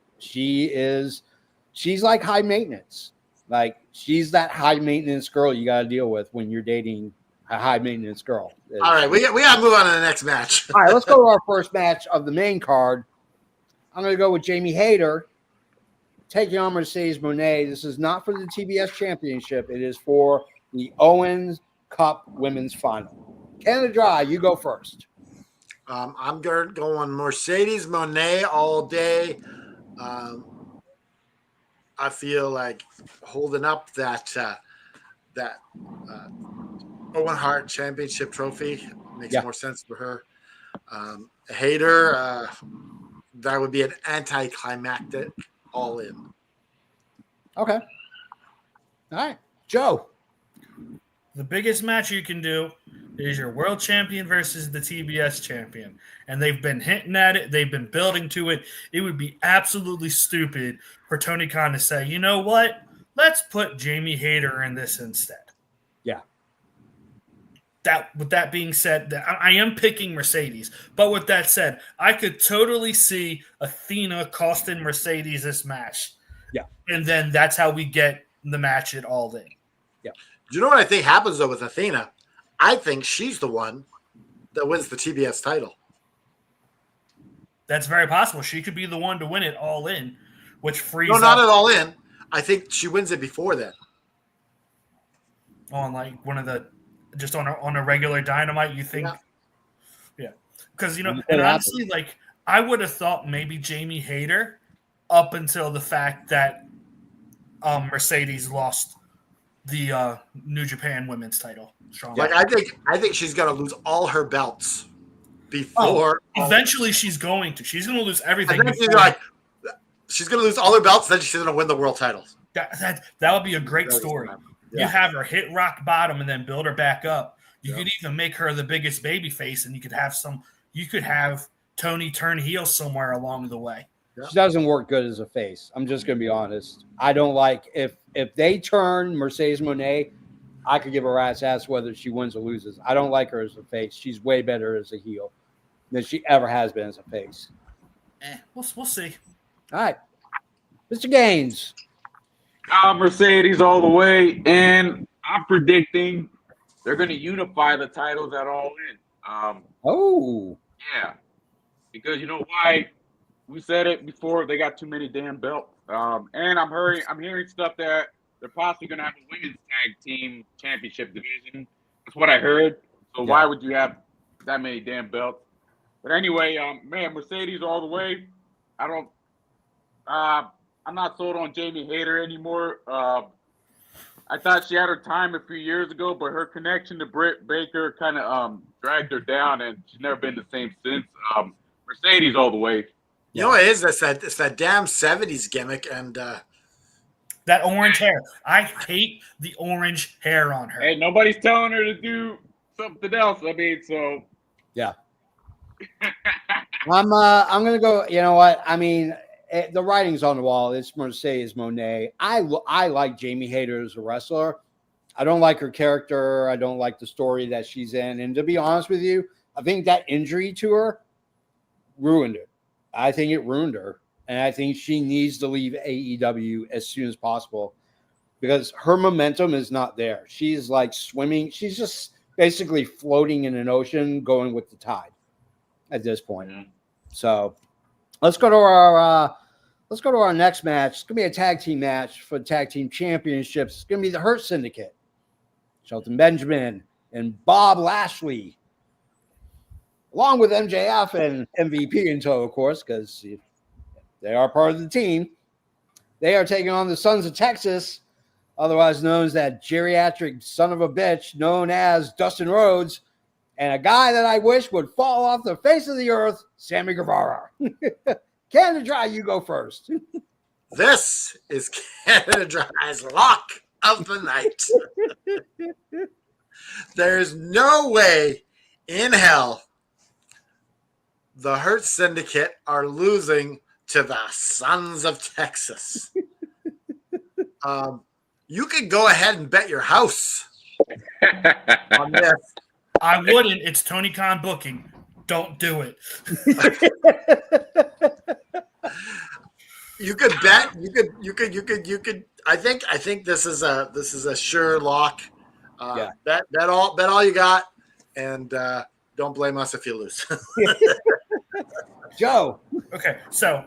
like high maintenance. Like she's that high maintenance girl you got to deal with when you're dating a high maintenance girl. All right, we got to move on to the next match. All right, let's go to our first match of the main card. I'm going to go with Jamie Hayter taking on Mercedes Moné. This is not for the TBS Championship. It is for the Owens Cup Women's Final. Canada Dry, you go first. I'm going Mercedes Moné all day. I feel like holding up that Owen Hart Championship trophy makes more sense for her. Hater, that would be an anticlimactic all in. Okay. All right. Joe. The biggest match you can do is your world champion versus the TBS champion. And they've been hinting at it. They've been building to it. It would be absolutely stupid for Tony Khan to say, you know what? Let's put Jamie Hayter in this instead. Yeah. With that being said, I am picking Mercedes. But with that said, I could totally see Athena costing Mercedes this match. Yeah. And then that's how we get the match at All In. Yeah. Do you know what I think happens though with Athena? I think she's the one that wins the TBS title. That's very possible. She could be the one to win it All In, which frees No, not at All In. I think she wins it before then. On like one of the just on a regular Dynamite. You think? Yeah, because and honestly, like I would have thought maybe Jamie Hayter up until the fact that Mercedes lost the New Japan Women's title. Like I think she's gonna lose all her belts before. Eventually, she's going to. She's going to lose everything. She's gonna lose all her belts, then she's gonna win the world titles. That would be a great story. Yeah. You have her hit rock bottom and then build her back up. You could even make her the biggest baby face, and you could have Tony turn heel somewhere along the way. She doesn't work good as a face. I'm just going to be honest. I don't like if they turn Mercedes Moné, I could give a rat's ass whether she wins or loses. I don't like her as a face. She's way better as a heel than she ever has been as a face. We'll see. All right. Mr. Gaines. Mercedes all the way, and I'm predicting they're going to unify the titles at All In. Yeah, because you know why? We said it before. They got too many damn belts. And I'm hearing stuff that they're possibly going to have a women's tag team championship division. That's what I heard. So why would you have that many damn belts? But anyway, Mercedes all the way. I'm not sold on Jamie Hayter anymore. I thought she had her time a few years ago, but her connection to Britt Baker kind of dragged her down, and she's never been the same since. Mercedes all the way. You know what it is? It's that damn 70s gimmick and that orange hair. I hate the orange hair on her. Hey, nobody's telling her to do something else. I mean, so yeah. I'm gonna go. You know what? I mean, the writing's on the wall. It's Mercedes Moné. I like Jamie Hayter as a wrestler. I don't like her character. I don't like the story that she's in. And to be honest with you, I think that injury to her ruined her. I think it ruined her. And I think she needs to leave AEW as soon as possible because her momentum is not there. She's like swimming. She's just basically floating in an ocean going with the tide at this point. Mm-hmm. So let's go to our next match. It's gonna be a tag team match for the tag team championships. It's gonna be the Hurt Syndicate, Shelton Benjamin and Bob Lashley, along with MJF and MVP in tow, of course, because they are part of the team. They are taking on the Sons of Texas, otherwise known as that geriatric son of a bitch known as Dustin Rhodes, and a guy that I wish would fall off the face of the earth, Sammy Guevara. Canada Dry, you go first. This is Canada Dry's lock of the night. There's no way in hell the Hurt Syndicate are losing to the Sons of Texas. You could go ahead and bet your house on this. I wouldn't. It's Tony Khan booking. Don't do it. You could bet. You could. I think this is a sure lock. Bet all you got, and don't blame us if you lose. Joe. Okay, so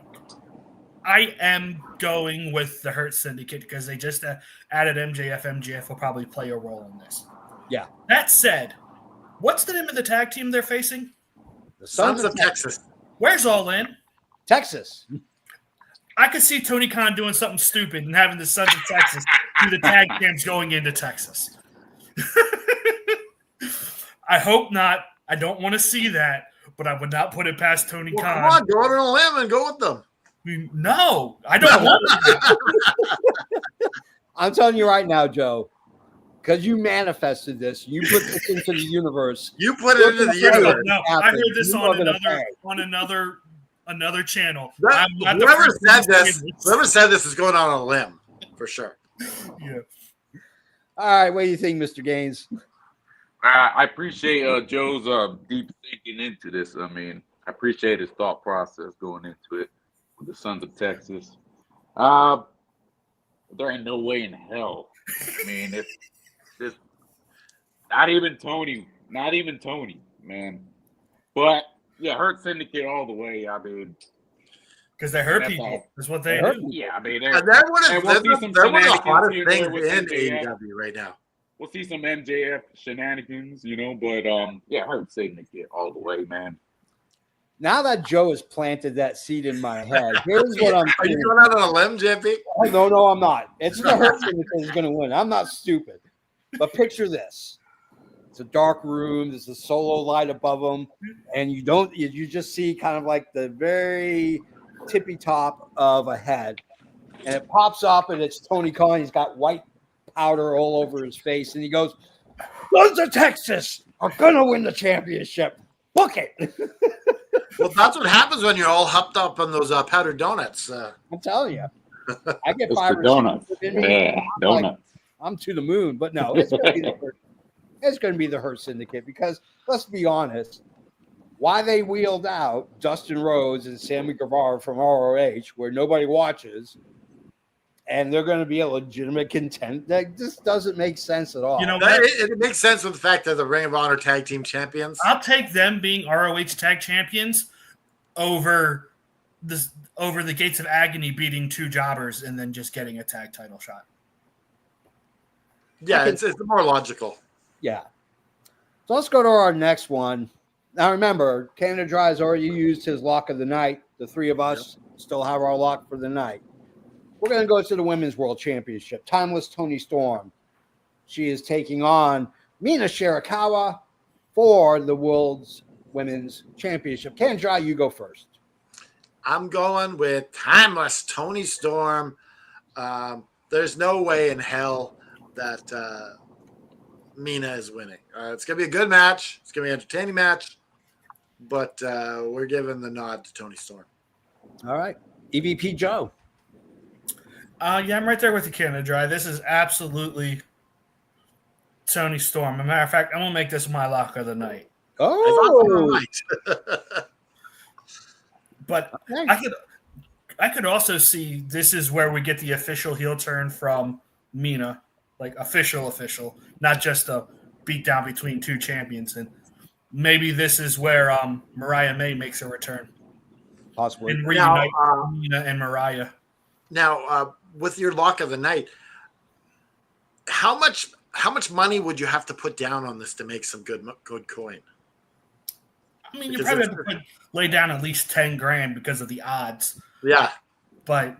I am going with the Hurt Syndicate because they just added MJF. MJF will probably play a role in this. Yeah. That said, what's the name of the tag team they're facing? The Sons of Texas. Where's All In? Texas. I could see Tony Khan doing something stupid and having the Sons of Texas do the tag teams going into Texas. I hope not. I don't want to see that, but I would not put it past Tony Khan. Come on, go out on a limb and go with them. No, I don't want to. I'm telling you right now, Joe, because you manifested this. You put this into the universe. You put it into the universe. No, I heard this You are on gonna another channel. That- I'm not the whoever first said one to say this, whoever said this is going on a limb for sure. Yeah. All right, what do you think, Mr. Gaines? I appreciate Joe's deep thinking into this. I mean, I appreciate his thought process going into it with the Sons of Texas. There ain't no way in hell. I mean, it's not even Tony, man. But yeah, Hurt Syndicate all the way. I mean, Because they hurt That's people. all. That's what they hurt do. yeah, I mean, And they're one and of, we'll they're, see some they're one of the shenanigans hottest here things and there in with MJF. AEW right now. We'll see some MJF shenanigans, but yeah, Hurt Syndicate all the way, man. Now that Joe has planted that seed in my head, here's what I'm Are you thinking. going out on a limb, JP? No, I'm not. It's the Hurt Syndicate is going to win. I'm not stupid. But picture this. It's a dark room. There's a solo light above them. And you just see kind of like the very tippy top of a head. And it pops up and it's Tony Khan. He's got white powder all over his face. And he goes, Sons of Texas are going to win the championship. Book it. Well, that's what happens when you're all hopped up on those powdered donuts. I'm telling you. I get It's 5 the or donuts. 6 within me. Yeah, I'm like, donuts. I'm to the moon, but no, it's going to be the Hurt Syndicate because let's be honest, why they wheeled out Dustin Rhodes and Sammy Guevara from ROH where nobody watches, and they're going to be a legitimate contender. That just doesn't make sense at all. You know That- what? it makes sense with the fact that the Ring of Honor Tag Team Champions. I'll take them being ROH Tag Champions over the Gates of Agony beating 2 jobbers and then just getting a tag title shot. Yeah, it's more logical. Yeah. So let's go to our next one. Now remember, Canada Dry has already used his lock of the night. The 3 of us still have our lock for the night. We're going to go to the Women's World Championship. Timeless Toni Storm. She is taking on Mina Shirakawa for the World's Women's Championship. Canada Dry, you go first. I'm going with Timeless Toni Storm. There's no way in hell that Mina is winning. It's going to be a good match. It's going to be an entertaining match. But we're giving the nod to Toni Storm. All right. EVP Joe. Yeah, I'm right there with you, Canada Dry. This is absolutely Toni Storm. As a matter of fact, I'm going to make this my lock of the night. Oh. But Okay. I could also see this is where we get the official heel turn from Mina, like official, not just a beatdown between 2 champions. And maybe this is where Mariah May makes a return Possibly. and reunite Now, Mina and Mariah. Now, with your lock of the night, how much money would you have to put down on this to make some good coin? I mean, you Because probably have to lay down at least 10 grand because of the odds. Yeah. But,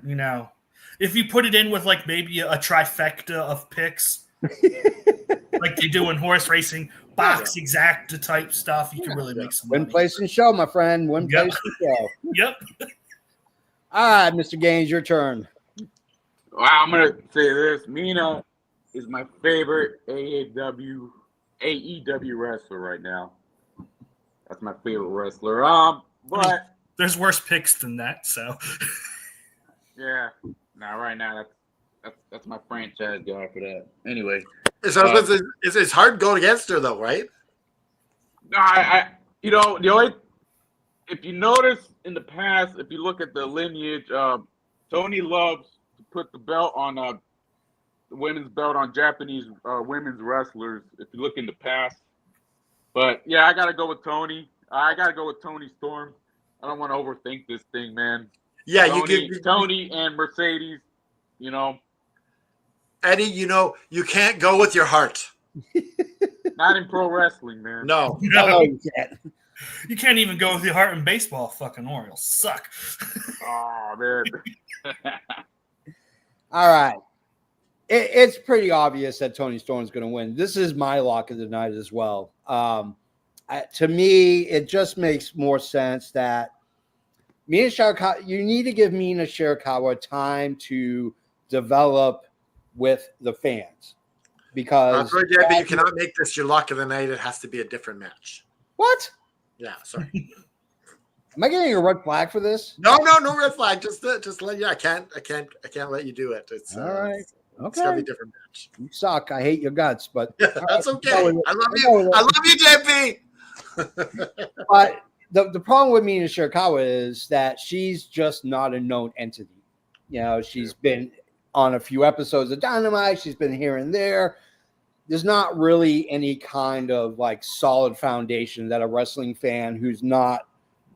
if you put it in with like maybe a trifecta of picks, like they do in horse racing, box exacta type stuff, you can really make some Win, money. place, and show, my friend. Win, Yep. place, and show. Yep. All right, Mr. Gaines, your turn. Well, I'm gonna say this: Mina is my favorite AEW wrestler right now. That's my favorite wrestler. But There's worse picks than that, so. yeah, now right now that's my franchise guy for that. Anyway, So it's hard going against her, though, right? no, I the only if you notice in the past, if you look at the lineage, Tony loves to put the belt on the women's belt on Japanese women's wrestlers. If you look in the past, but yeah, I gotta go with Tony. I gotta go with Toni Storm. I don't want to overthink this thing, man. Yeah, Tony and Mercedes. Eddie. You can't go with your heart. Not in pro wrestling, man. No. No, you can't. You can't even go with your heart in baseball. Fucking Orioles suck. Oh man. All right. It's pretty obvious that Toni Storm's going to win. This is my lock of the night as well. To me, it just makes more sense that Mina Shirakawa, you need to give Mina Shirakawa time to develop with the fans. because Sorry, JB, you cannot make this your lock of the night. It has to be a different match. what? Yeah, sorry. Am I getting a red flag for this? No red flag. Just let you. I can't let you do it. It's All right. It's gotta Okay. be a different match. You suck. I hate your guts, but That's all okay. right, I love I'll go you. with I it. love you, JP. But the problem with Mina Shirakawa is that she's just not a known entity. You know, she's been on a few episodes of Dynamite. She's been here and there. There's not really any kind of like solid foundation that a wrestling fan who's not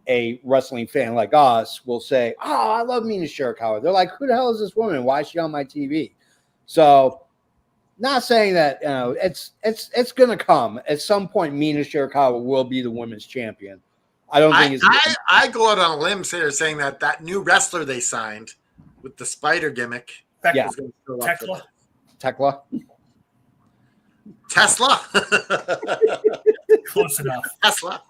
a wrestling fan like us will say, "Oh, I love Mina Shirakawa." They're like, "Who the hell is this woman? Why is she on my TV?" So, not saying that it's going to come at some point. Mina Shirakawa will be the women's champion. I don't think I go out on a limb saying that new wrestler they signed with the spider gimmick Yeah. is going to show up for Tekla. Tekla. Tesla. Close enough. Tesla.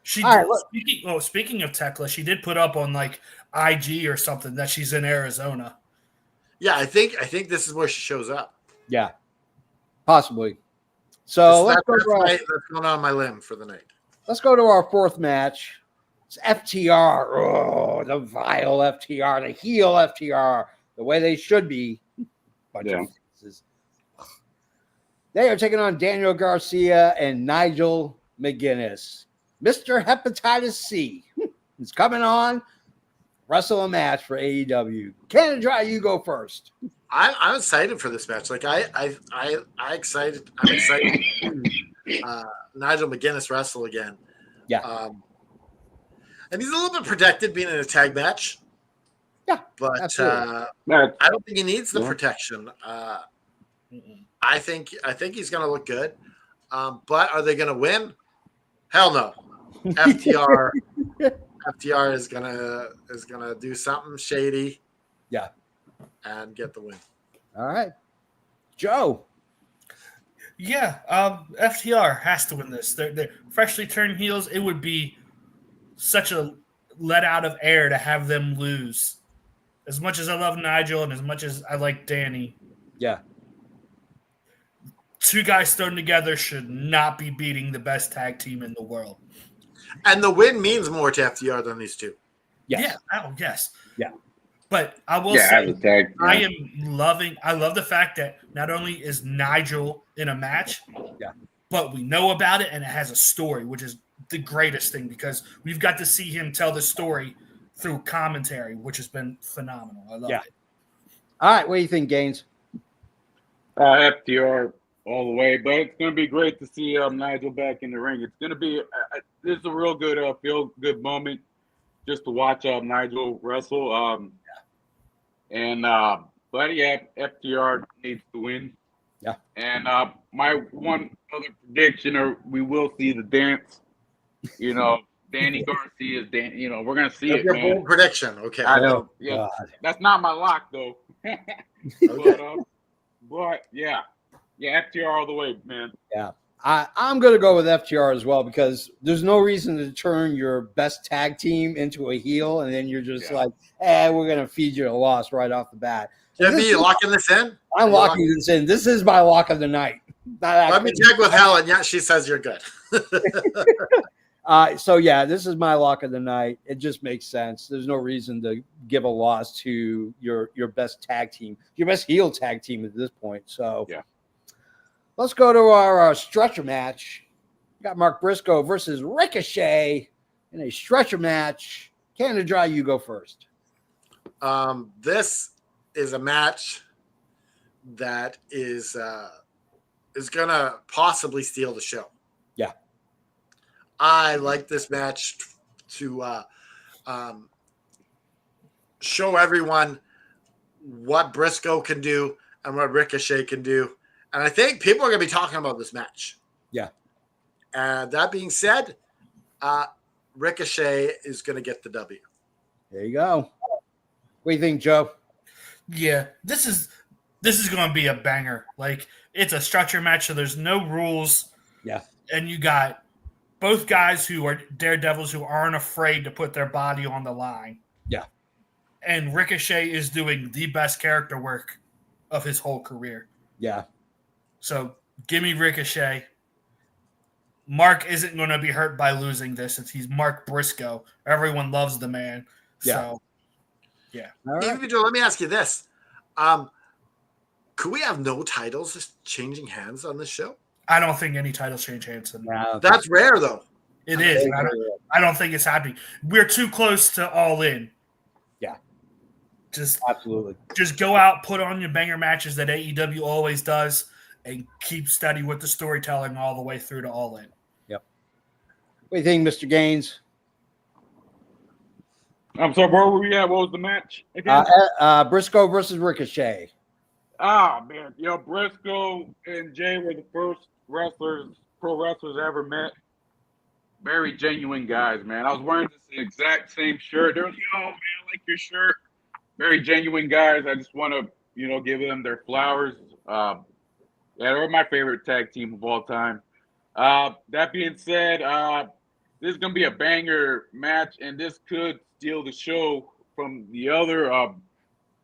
She All right, speaking of Tekla, she did put up on like IG or something that she's in Arizona. Yeah, I think this is where she shows up. Yeah, possibly. So That's let's going on my limb for the night. let's go to our fourth match. It's FTR. Oh, the vile FTR, the heel FTR, the way they should be. Bunch of faces. They are taking on Daniel Garcia and Nigel McGuinness. Mr. Hepatitis C is coming on. Wrestle a match for AEW. Canada Dry, you go first. I'm excited for this match. Like I'm excited to see, Nigel McGuinness wrestle again. Yeah. And he's a little bit protected being in a tag match. Yeah, but absolutely. I don't think he needs the protection. I think he's going to look good. But are they going to win? Hell no. FTR is gonna do something shady. Yeah. And get the win. All right. Joe. Yeah, FTR has to win this. They're freshly turned heels. It would be such a let out of air to have them lose. As much as I love Nigel and as much as I like Danny, Yeah. two guys thrown together should not be beating the best tag team in the world. And the win means more to FTR than these two. Yes. Yeah. Oh, yes. Yeah. But I will say, as a tag, I love the fact that not only is Nigel in a match, but we know about it and it has a story, which is the greatest thing because we've got to see him tell the story through commentary, which has been phenomenal. I love it. All right. What do you think, Gaines? FTR all the way, but it's going to be great to see Nigel back in the ring. It's going to be this is a real good feel good moment just to watch Nigel wrestle. But yeah, FTR needs to win. Yeah. And my one other prediction, or we will see the dance. You know, Danny Garcia is we're gonna see it, Your man. bold prediction, okay? I know. Yeah, God. that's not my lock though. Okay. But yeah, FTR all the way, man. Yeah. I'm going to go with FTR as well because there's no reason to turn your best tag team into a heel and then you're just like, we're going to feed you a loss right off the bat. JB, you locking this in? I'm locking this in. This is my lock of the night. Let me check with Helen. Yeah, she says you're good. So, yeah, this is my lock of the night. It just makes sense. There's no reason to give a loss to your best tag team, your best heel tag team at this point. So, let's go to our stretcher match. We got Mark Briscoe versus Ricochet in a stretcher match. Canada Dry, you go first. This is a match that is gonna possibly steal the show. Yeah. I like this match to show everyone what Briscoe can do and what Ricochet can do. And I think people are going to be talking about this match. Yeah. That being said, Ricochet is going to get the W. There you go. What do you think, Joe? Yeah, this is going to be a banger. Like, it's a stretcher match, so there's no rules. Yeah. And you got both guys who are daredevils who aren't afraid to put their body on the line. Yeah. And Ricochet is doing the best character work of his whole career. Yeah. So give me Ricochet. Mark isn't going to be hurt by losing this since he's Mark Briscoe. Everyone loves the man. So, yeah. All right. EVP Joe, let me ask you this. Could we have no titles just changing hands on this show? I don't think any titles change hands. Now, That's rare, though. It is. I don't think it's happening. We're too close to All In. Yeah. Absolutely. Just go out, put on your banger matches that AEW always does, and keep steady with the storytelling all the way through to All In. Yep. What do you think, Mr. Gaines? I'm sorry, where were we at? What was the match again? Briscoe versus Ricochet. Man, Briscoe and Jay were the first pro wrestlers I ever met. Very genuine guys, man. I was wearing this exact same shirt. They're like, "Yo, man, I like your shirt." Very genuine guys. I just want to, give them their flowers. They're my favorite tag team of all time. That being said, this is gonna be a banger match, and this could steal the show from the other,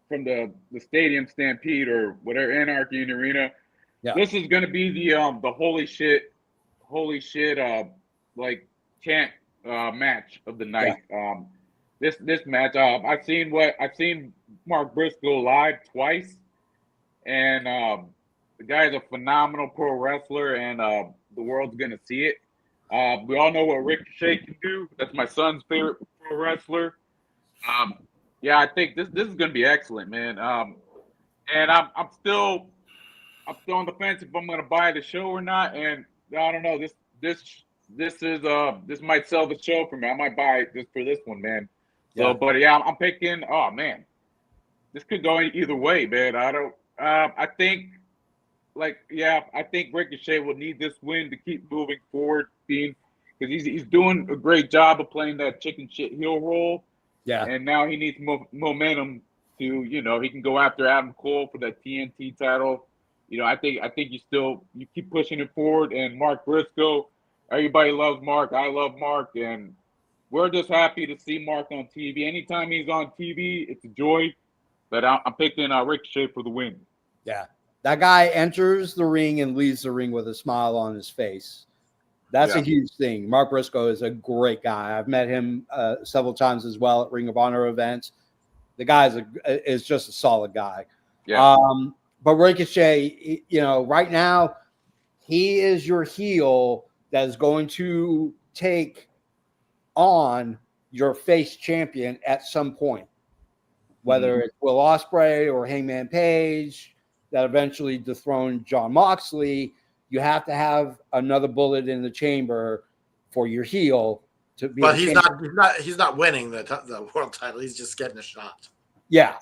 from the Stadium Stampede or whatever, Anarchy in the Arena. Yeah. This is gonna be the holy shit, like chant match of the night. Yeah. This match, I've seen Mark Briscoe live twice, and the guy's a phenomenal pro wrestler, and the world's gonna see it. We all know what Ricochet can do. That's my son's favorite pro wrestler. I think this is gonna be excellent, man. And I'm still on the fence if I'm gonna buy the show or not. And I don't know. This might sell the show for me. I might buy it just for this one, man. So, but I'm picking. Oh man, this could go either way, man. I think Ricochet will need this win to keep moving forward, because he's doing a great job of playing that chicken shit heel role. Yeah. And now he needs momentum to, he can go after Adam Cole for that TNT title. I think you keep pushing it forward. And Mark Briscoe, everybody loves Mark. I love Mark, and we're just happy to see Mark on TV. Anytime he's on TV, it's a joy. But I'm picking Ricochet for the win. Yeah. That guy enters the ring and leaves the ring with a smile on his face. That's a huge thing. Mark Briscoe is a great guy. I've met him several times as well at Ring of Honor events. The guy is just a solid guy. Yeah. But Ricochet, right now, he is your heel that is going to take on your face champion at some point, whether it's Will Ospreay or Hangman Page that eventually dethroned Jon Moxley. You have to have another bullet in the chamber for your heel to be. But he's not winning the world title. He's just getting a shot. Yeah.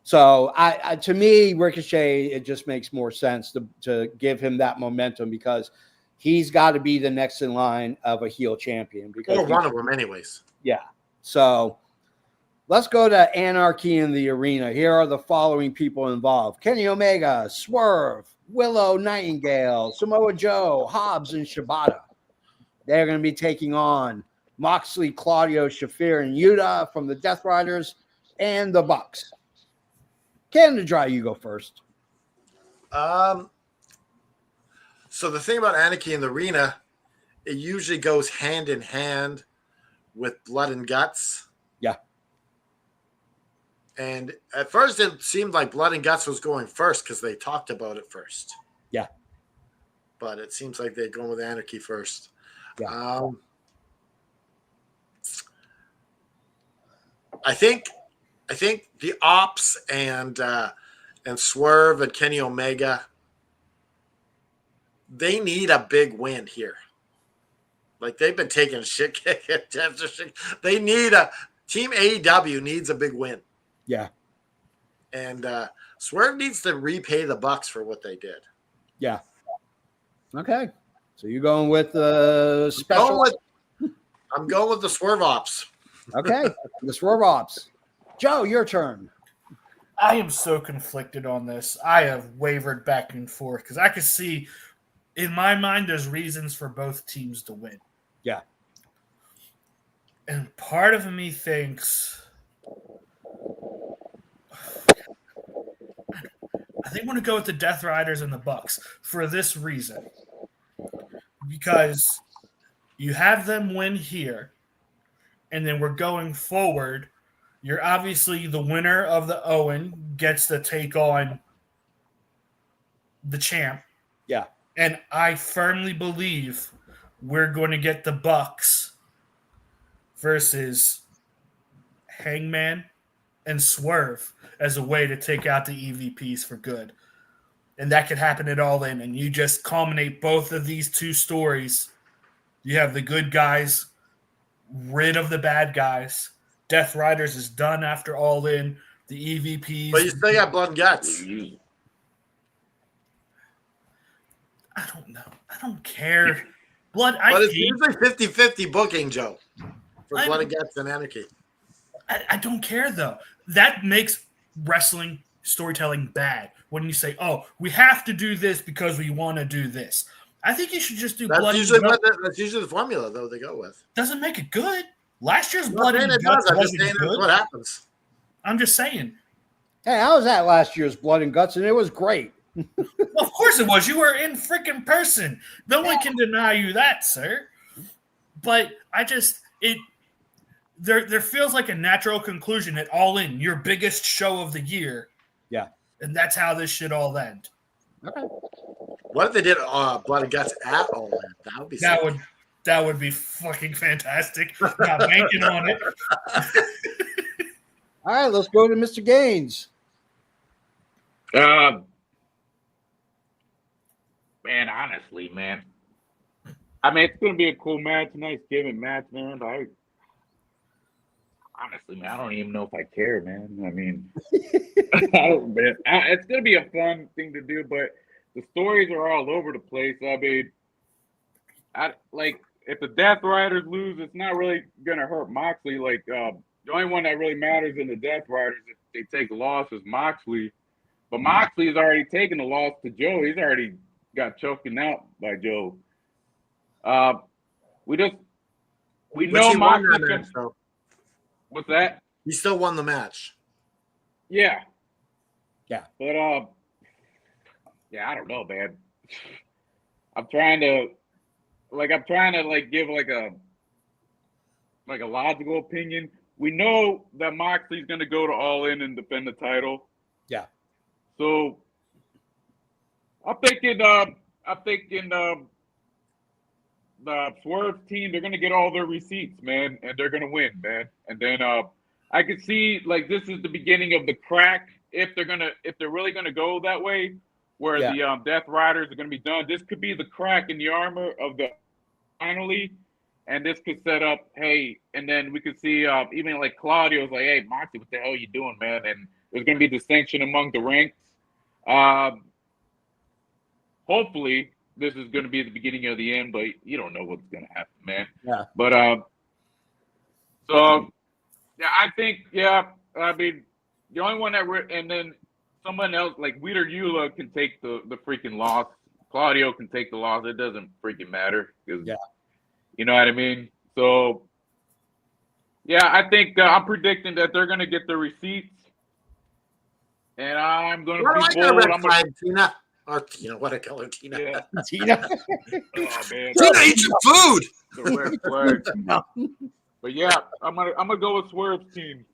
So to me, Ricochet, it just makes more sense to give him that momentum, because he's got to be the next in line of a heel champion. Because Or one of them, anyways. Yeah. So let's go to Anarchy in the Arena. Here are the following people involved: Kenny Omega, Swerve, Willow Nightingale, Samoa Joe, Hobbs, and Shibata. They're going to be taking on Moxley, Claudio, Shafir, and Yuta from the Death Riders and the Bucks. Canada Dry, you go first. So the thing about Anarchy in the Arena, it usually goes hand in hand with Blood and Guts. Yeah. And at first it seemed like Blood and Guts was going first because they talked about it first. Yeah. But it seems like they're going with Anarchy first. Yeah. I think the Ops and Swerve and Kenny Omega, they need a big win here. Like, they've been taking shit kick after shit. They need Team AEW needs a big win. Yeah. And Swerve needs to repay the Bucks for what they did. Yeah. Okay. So you're going with special. I'm going with the Swerve Ops. Okay. The Swerve Ops. Joe, your turn. I am so conflicted on this. I have wavered back and forth because I could see, in my mind, there's reasons for both teams to win. Yeah. And part of me thinks think I'm going to go with the Death Riders and the Bucks for this reason. Because you have them win here, and then we're going forward. You're obviously the winner of the Owen gets to take on the champ. Yeah. And I firmly believe we're going to get the Bucks versus Hangman and Swerve as a way to take out the EVPs for good. And that could happen at All In. And you just culminate both of these two stories. You have the good guys rid of the bad guys. Death Riders is done after All In. The EVPs. But you still got blood and guts. I don't know. I don't care. But it's usually 50-50 booking, Joe, for blood and guts and anarchy. I don't care, though. That makes wrestling storytelling bad when you say, oh, we have to do this because we want to do this. I think you should just do blood and guts. That's usually the formula, though, they go with. Doesn't make it good. Last year's blood and guts wasn't good. That's what happens. I'm just saying. Hey, I was at last year's Blood and Guts, and it was great. Well, of course it was. You were in freaking person. No one can deny you that, sir. But there feels like a natural conclusion at All In, your biggest show of the year. Yeah. And that's how this should all end. Okay. What if they did blood and guts at All In? That would be that would be fucking fantastic. Not banking on it. All right, let's go to Mr. Gaines. Man, honestly, man. I mean, it's gonna be a cool match, nice gimmick match, man. But honestly, man, I don't even know if I care, man. I mean, it's gonna be a fun thing to do, but the stories are all over the place. I mean, if the Death Riders lose, it's not really gonna hurt Moxley. Like the only one that really matters in the Death Riders if they take a loss is Moxley. But Moxley's already taken the loss to Joe. He's already got choking out by Joe. We know Moxley. What's that? He still won the match. Yeah. Yeah. But yeah, I don't know, man. I'm trying to give a logical opinion. We know that Moxley's gonna go to All In and defend the title. Yeah. So I'm thinking the Swerve team, they're gonna get all their receipts, man, and they're gonna win, man. And then I could see like this is the beginning of the crack if they're really gonna go that way, where the Death Riders are gonna be done. This could be the crack in the armor of the finally, and this could set up, hey, and then we could see even like Claudio's like, hey, Moxley, what the hell are you doing, man? And there's gonna be distinction among the ranks. Hopefully this is going to be the beginning of the end, but you don't know what's going to happen, man. Yeah. But so yeah, I think I mean the only one that and then someone else like Wheeler Yulah can take the freaking loss. Claudio can take the loss. It doesn't freaking matter because you know what I mean. So yeah, I think I'm predicting that they're going to get the receipts. And I'm going to be bold. I'm going to Tina. Or Tina, what I call her, Tina. Yeah. Tina. Oh, man. Tina, eat your food. The red flag. But yeah, I'm gonna go with Swerve's team.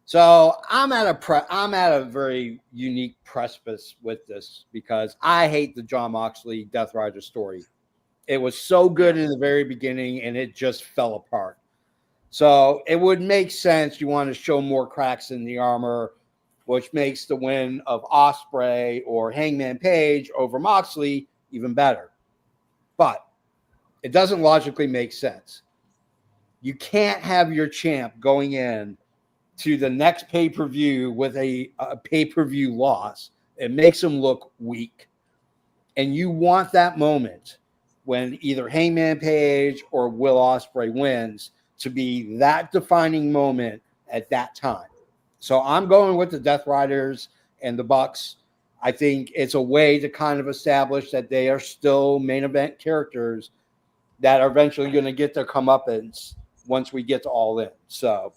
So I'm at a very unique precipice with this because I hate the Jon Moxley Death Rider story. It was so good in the very beginning and it just fell apart. So it would make sense. You want to show more cracks in the armor, which makes the win of Ospreay or Hangman Page over Moxley even better. But it doesn't logically make sense. You can't have your champ going in to the next pay-per-view with a pay-per-view loss. It makes him look weak. And you want that moment when either Hangman Page or Will Ospreay wins to be that defining moment at that time. So I'm going with the Death Riders and the Bucks. I think it's a way to kind of establish that they are still main event characters that are eventually going to get their comeuppance once we get to All In. So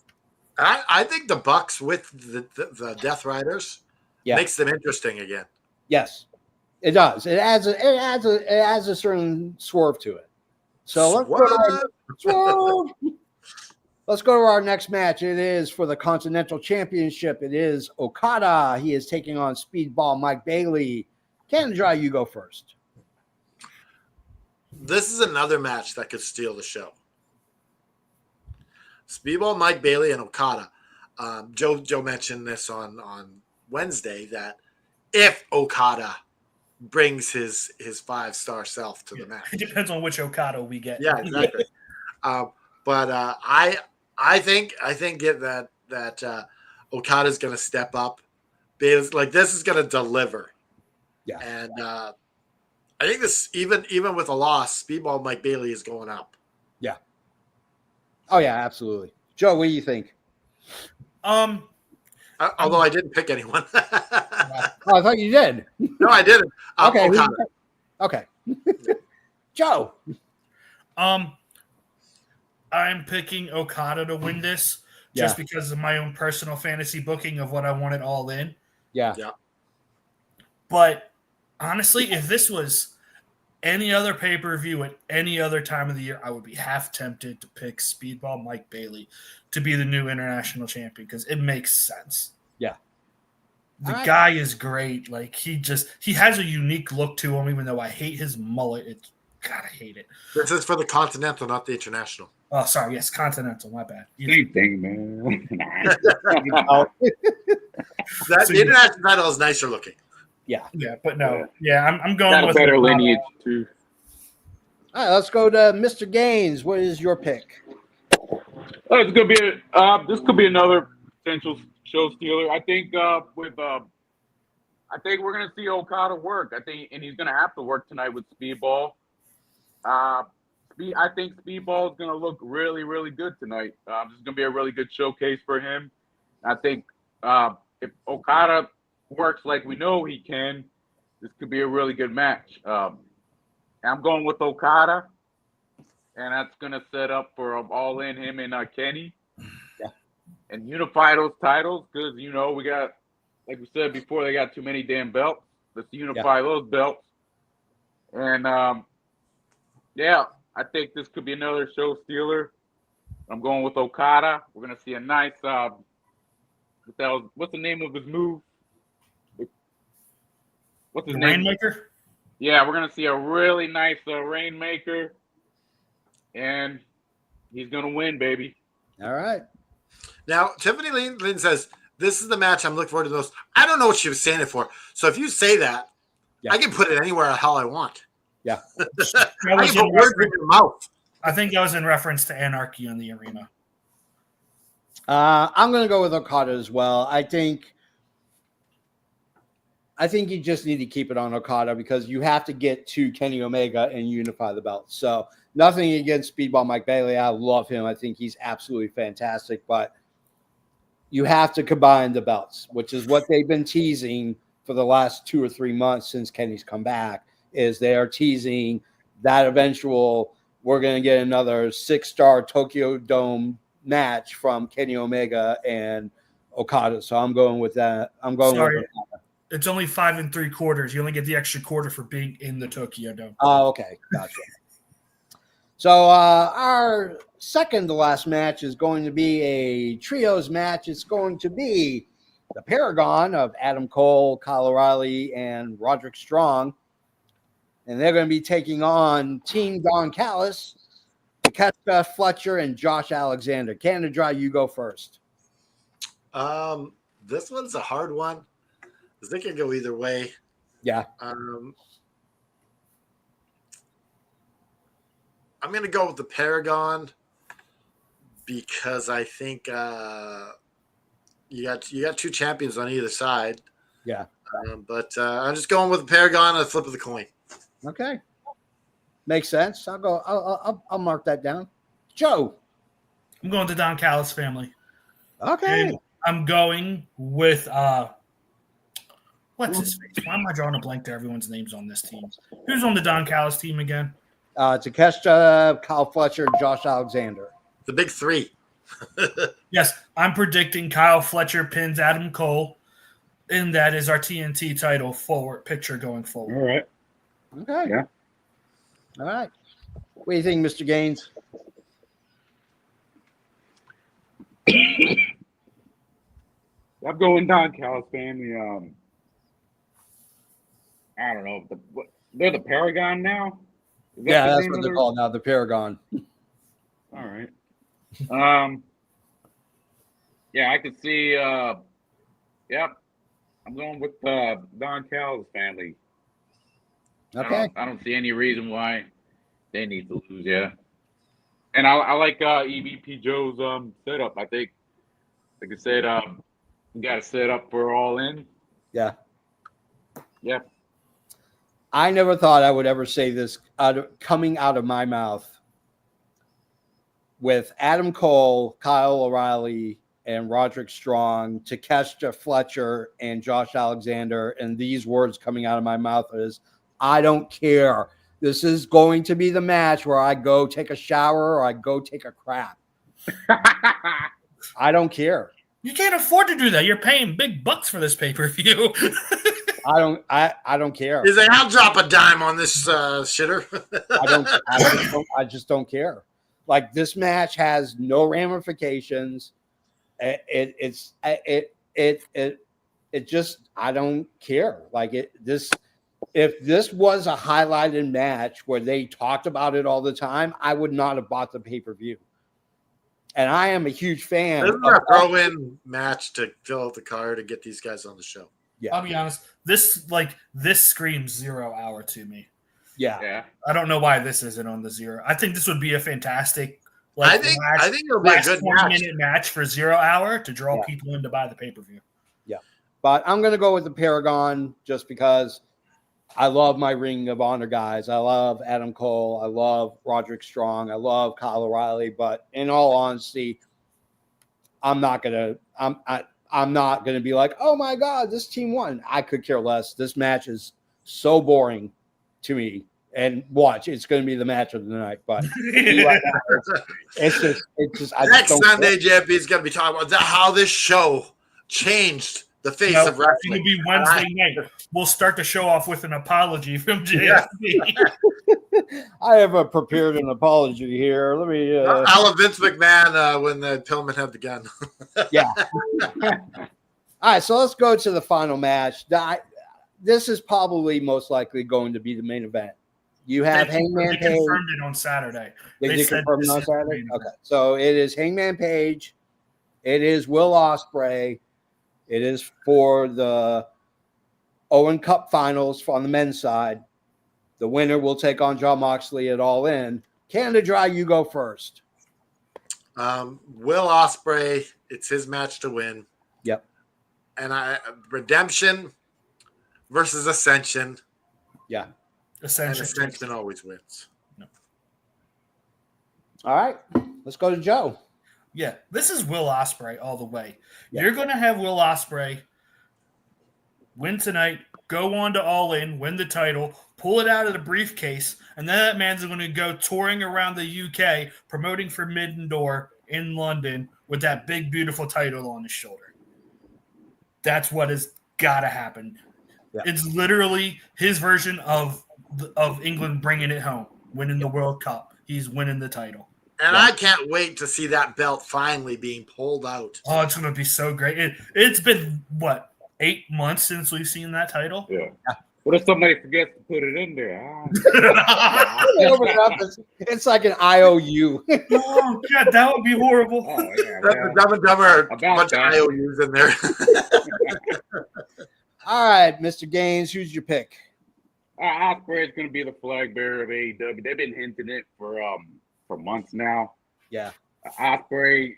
I think the Bucks with the Death Riders Yeah. Makes them interesting again. Yes, it does. It adds a certain swerve to it. So let's go to our swerve. Let's go to our next match. It is for the Continental Championship. It is Okada. He is taking on Speedball Mike Bailey. Canada, you go first. This is another match that could steal the show. Speedball Mike Bailey and Okada. Joe mentioned this on Wednesday that if Okada brings his 5-star self to the match, It depends on which Okada we get. yeah, exactly. But I think that Okada's going to step up. Bailey's like this is going to deliver. Yeah, and I think this even with a loss, Speedball Mike Bailey is going up. Yeah. Oh yeah, absolutely. Joe, what do you think? Although I didn't pick anyone. Oh, I thought you did. No, I didn't. Okay. Okada. Okay. Joe. I'm picking Okada to win this just because of my own personal fantasy booking of what I wanted all in. Yeah. But honestly, if this was any other pay-per-view at any other time of the year, I would be half tempted to pick Speedball Mike Bailey to be the new international champion because it makes sense. Yeah. The guy is great. Like he has a unique look to him, even though I hate his mullet. God, I hate it. This is for the Continental, not the International. Oh, sorry. Yes, Continental. My bad. Same thing, man. The International title is nicer looking. Yeah. Yeah, but no. Yeah, I'm going Got a with better Okada. lineage too. All right, let's go to Mr. Gaines. What is your pick? Oh, it's gonna be this could be another potential show stealer. I think I think we're gonna see Okada work. I think, and he's gonna have to work tonight with Speedball. I think Speedball is gonna look really, really good tonight. This is gonna be a really good showcase for him. I think if Okada works like we know he can, this could be a really good match. I'm going with Okada, and that's going to set up for all in him and Kenny. Yeah. And unify those titles because, we got, like we said before, they got too many damn belts. Let's unify those belts. And, I think this could be another show stealer. I'm going with Okada. We're going to see a nice, what's the name of his move? What's his name? Rainmaker? Yeah, we're going to see a really nice Rainmaker. And he's going to win, baby. All right. Now, Tiffany Lynn says, this is the match I'm looking forward to the most. I don't know what she was saying it for. So if you say that, I can put it anywhere the hell I want. Yeah. I can put words in your mouth. I think that was in reference to Anarchy in the Arena. I'm going to go with Okada as well. I think you just need to keep it on Okada because you have to get to Kenny Omega and unify the belts. So nothing against Speedball Mike Bailey. I love him. I think he's absolutely fantastic. But you have to combine the belts, which is what they've been teasing for the last 2 or 3 months since Kenny's come back, is they are teasing that eventual we're going to get another 6-star Tokyo Dome match from Kenny Omega and Okada. So I'm going with that. I'm going with Okada. It's only 5 3/4. You only get the extra quarter for being in the Tokyo Dome. Oh, okay. Gotcha. So our second to last match is going to be a trios match. It's going to be the Paragon of Adam Cole, Kyle O'Reilly, and Roderick Strong. And they're going to be taking on Team Don Callis, Takeshita Fletcher, and Josh Alexander. Canada, you go first. This one's a hard one. They can go either way. Yeah. I'm going to go with the Paragon because I think you got 2 champions on either side. Yeah. But I'm just going with the Paragon on the flip of the coin. Okay. Makes sense. I'll go. I'll mark that down. Joe. I'm going to Don Callis family. Okay. And I'm going with what's his face? Why am I drawing a blank to everyone's names on this team? Who's on the Don Callis team again? Takeshita, Kyle Fletcher, and Josh Alexander. The big 3. Yes, I'm predicting Kyle Fletcher pins Adam Cole. And that is our TNT title forward picture going All forward. right. Okay. Yeah. All right. What do you think, Mr. Gaines? I'm going Don Callis family. I don't know. They're the Paragon now. Is that Yeah, the that's name what of they're their- called now, the Paragon. All right. Yeah, I could see. Yep. I'm going with Don Callis family. Okay. I don't see any reason why they need to lose. Yeah. And I like EVP Joe's setup. I think, like I said, you got to set up for All In. Yeah. Yeah. I never thought I would ever say this coming out of my mouth. With Adam Cole, Kyle O'Reilly, and Roderick Strong, Takeshita Fletcher, and Josh Alexander, and these words coming out of my mouth is, I don't care. This is going to be the match where I go take a shower or I go take a crap. I don't care. You can't afford to do that. You're paying big bucks for this pay-per-view. I don't care. He's like, I'll drop a dime on this shitter. I just don't care. Like, this match has no ramifications. It just, I don't care. Like, if this was a highlighted match where they talked about it all the time, I would not have bought the pay-per-view. And I am a huge fan. This is a throw-in match to fill out the card to get these guys on the show. Yeah. I'll be honest. This screams 0 hour to me. Yeah. Yeah. I don't know why this isn't on the 0. I think this would be a fantastic. I think it'll be a good match. 20-minute match for 0 hour to draw people in to buy the pay-per-view. Yeah. But I'm going to go with the Paragon just because I love my Ring of Honor guys. I love Adam Cole. I love Roderick Strong. I love Kyle O'Reilly. But in all honesty, I'm not gonna be like, oh my God, this team won. I could care less. This match is so boring to me. And watch, it's going to be the match of the night. But it's just. Next Sunday, JP is going to be talking about how this show changed the face of wrestling. It'll be Wednesday night. We'll start the show off with an apology from JSP. I have prepared an apology here. Let me. I love Vince McMahon when the Pillman had the gun. Yeah. All right, so let's go to the final match. This is probably most likely going to be the main event. You have Hangman Page. They confirmed it on Saturday. They did confirm it on Saturday? Okay. So it is Hangman Page. It is Will Ospreay. It is for the Owen Cup finals on the men's side. The winner will take on Jon Moxley at All In. Canada Dry, you go first. Will Ospreay, it's his match to win. Yep. And Redemption versus Ascension. Yeah. And Ascension always wins. No. All right. Let's go to Joe. Yeah, this is Will Ospreay all the way. Yeah. You're going to have Will Ospreay win tonight, go on to All In, win the title, pull it out of the briefcase, and then that man's going to go touring around the UK, promoting for Forbidden Door in London with that big, beautiful title on his shoulder. That's what has got to happen. Yeah. It's literally his version of England bringing it home, winning the World Cup. He's winning the title. And I can't wait to see that belt finally being pulled out. Oh, it's going to be so great. It's been, 8 months since we've seen that title? Yeah. What if somebody forgets to put it in there? It's like an IOU. Oh, God, that would be horrible. Oh, yeah, the Dumb and Dumber, a bunch of IOUs in there. All right, Mr. Gaines, who's your pick? Ospreay is going to be the flag bearer of AEW. They've been hinting it for months now. Yeah. Ospreay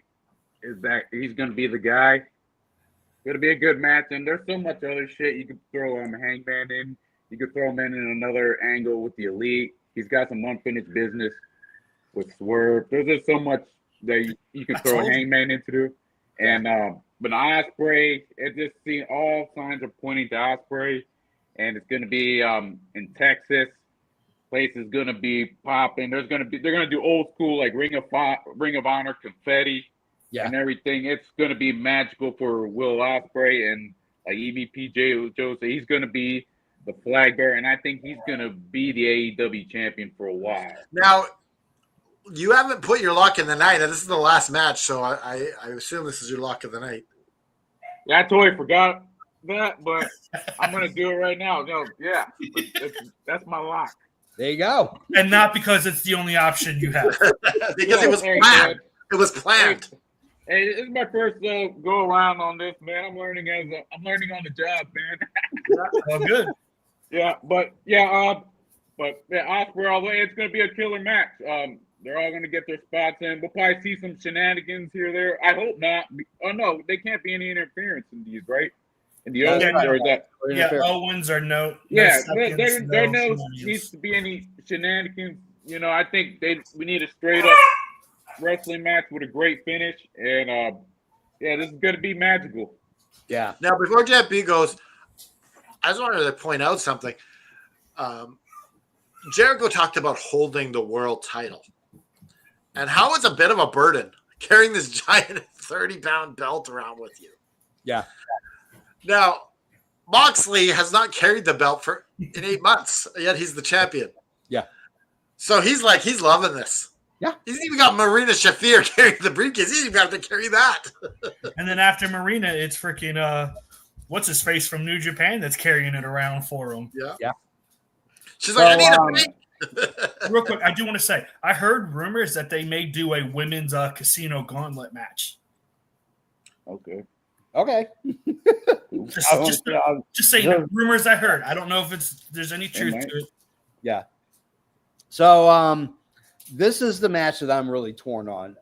he's going to be the guy. It's going to be a good match, and there's so much other shit you could throw Hangman in. You could throw him in another angle with the Elite. He's got some unfinished business with Swerve. There's just so much that you can throw Hangman into. And but Ospreay, it just seems all signs are pointing to Ospreay, and it's going to be in Texas. Place is going to be popping. They're going to do old school like Ring of Honor confetti and everything. It's going to be magical for Will Ospreay, and like EVP Joe said, he's going to be the flag bearer, and I think he's going to be the AEW champion for a while. Now, you haven't put your lock in the night, and this is the last match, so I assume this is your lock of the night. Yeah, I totally forgot that, but I'm going to do it right now. No, yeah, that's my lock. There you go. And not because it's the only option you have. Because it was planned. It was planned. Hey, this is my first go around on this, man. I'm learning on the job, man. Oh, good. Osprey, it's gonna be a killer match. They're all gonna get their spots in. We'll probably see some shenanigans here or there. I hope not. Oh no, they can't be any interference in these, right? In the Owens, or is that? Yeah, Owens or no. Yeah, seconds, there no needs to be any shenanigans. You know, I think we need a straight up wrestling match with a great finish, and this is gonna be magical. Yeah. Now, before Jet B goes, I just wanted to point out something. Jericho talked about holding the world title, and how it's a bit of a burden carrying this giant 30-pound belt around with you. Yeah. Now, Moxley has not carried the belt in 8 months, yet he's the champion. Yeah. So he's loving this. Yeah. He's even got Marina Shafir carrying the briefcase. He's even got to carry that. And then after Marina, it's freaking what's his face from New Japan that's carrying it around for him. Yeah. Yeah. She's like, I need a break. Real quick, I do want to say, I heard rumors that they may do a women's casino gauntlet match. Okay. Just saying, rumors I heard. I don't know if there's any truth to it. Yeah. So this is the match that I'm really torn on.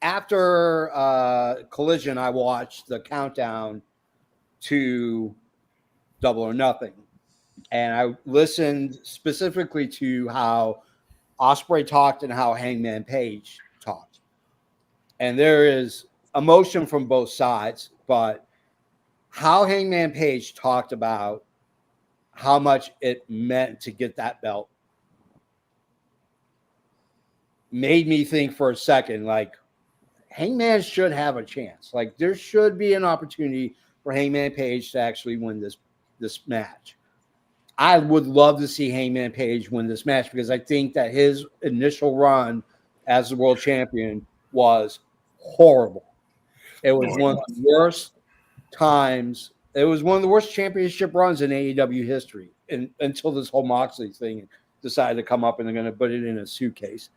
After Collision, I watched the countdown to Double or Nothing. And I listened specifically to how Ospreay talked and how Hangman Page talked. And there is emotion from both sides, but how Hangman Page talked about how much it meant to get that belt made me think for a second, like, Hangman should have a chance. Like, there should be an opportunity for Hangman Page to actually win this match. I would love to see Hangman Page win this match because I think that his initial run as the world champion was horrible. It was one of the worst times. It was one of the worst championship runs in AEW history until this whole Moxley thing decided to come up and they're going to put it in a suitcase.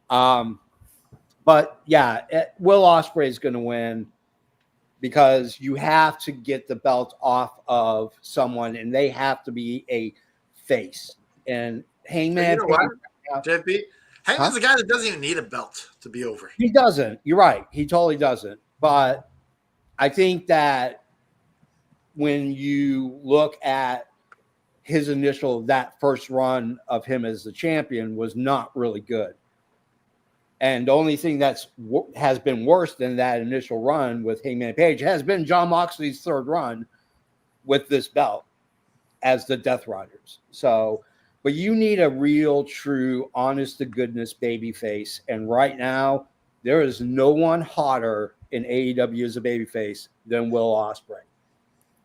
But yeah, Will Ospreay is going to win because you have to get the belt off of someone and they have to be a face. And Hangman, you know what, JP? Hangman's the guy that doesn't even need a belt to be over. He doesn't. You're right. He totally doesn't. But I think that when you look at his that first run of him as the champion was not really good. And the only thing has been worse than that initial run with Hangman Page has been Jon Moxley's third run with this belt as the Death Riders. So, but you need a real, true, honest-to-goodness babyface. And right now, there is no one hotter in AEW as a babyface than Will Ospreay.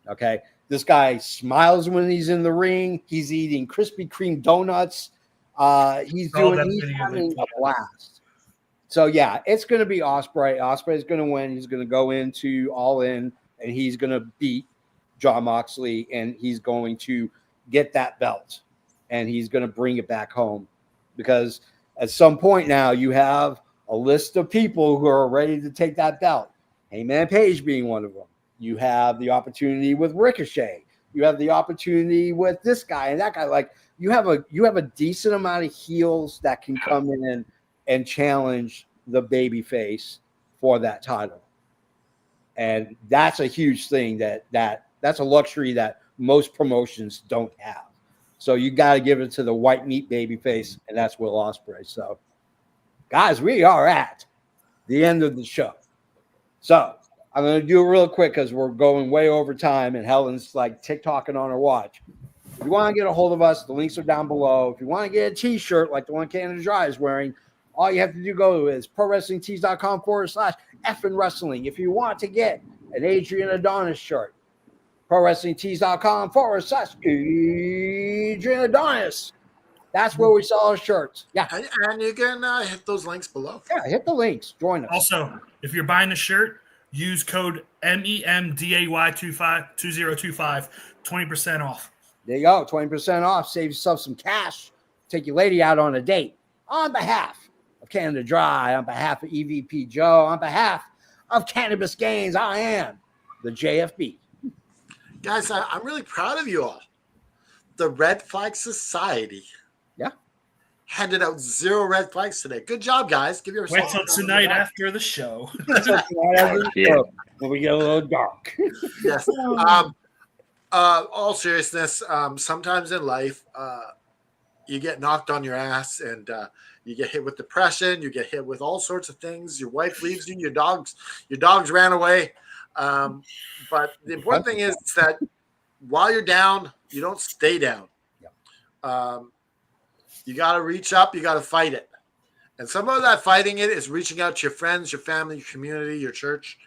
Okay? This guy smiles when he's in the ring. He's eating Krispy Kreme donuts. He's having a blast. So, yeah, it's going to be Ospreay. Ospreay's going to win. He's going to go into All In, and he's going to beat Jon Moxley, and he's going to get that belt, and he's going to bring it back home. Because at some point now, you have a list of people who are ready to take that belt. Hangman Page being one of them. You have the opportunity with Ricochet. You have the opportunity with this guy and that guy. Like, you have a decent amount of heels that can come in and challenge the babyface for that title. And that's a huge thing that's a luxury that most promotions don't have. So you got to give it to the white meat babyface, and that's Will Ospreay. So, guys, we are at the end of the show. So I'm going to do it real quick because we're going way over time, and Helen's like TikToking on her watch. If you want to get a hold of us, the links are down below. If you want to get a T-shirt like the one Canada Dry is wearing, all you have to do is prowrestlingtees.com/effing wrestling. If you want to get an Adrian Adonis shirt. ProWrestlingTees.com/Adrian Adonis. That's where we sell our shirts. Yeah. And you can hit those links below. Yeah, hit the links. Join us. Also, if you're buying a shirt, use code MEMDAY2025, 20% off. There you go. 20% off. Save yourself some cash. Take your lady out on a date. On behalf of Canada Dry, on behalf of EVP Joe, on behalf of Cannabis Gains, I am the JFB. Guys, I'm really proud of you all. The Red Flag Society handed out 0 red flags today. Good job, guys. Give yourself Wait till tonight after the show. When we get a little dark. Yes. All seriousness, sometimes in life, you get knocked on your ass and you get hit with depression. You get hit with all sorts of things. Your wife leaves you. Your dogs ran away. But the important thing is that while you're down, you don't stay down. You got to reach up. You got to fight it. And some of that fighting it is reaching out to your friends, your family, your community, your church.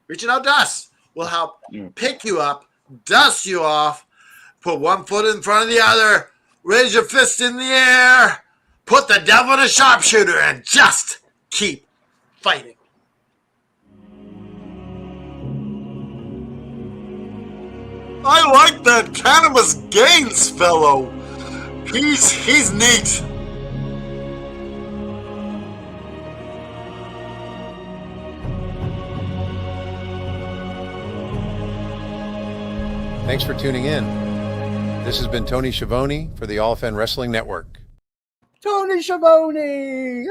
Reaching out to us will help pick you up, dust you off, put one foot in front of the other, raise your fist in the air, put the devil in a sharpshooter, and just keep fighting. I like that Cannabis Gains fellow. He's neat. Thanks for tuning in. This has been Tony Schiavone for the All Fan Wrestling Network. Tony Schiavone.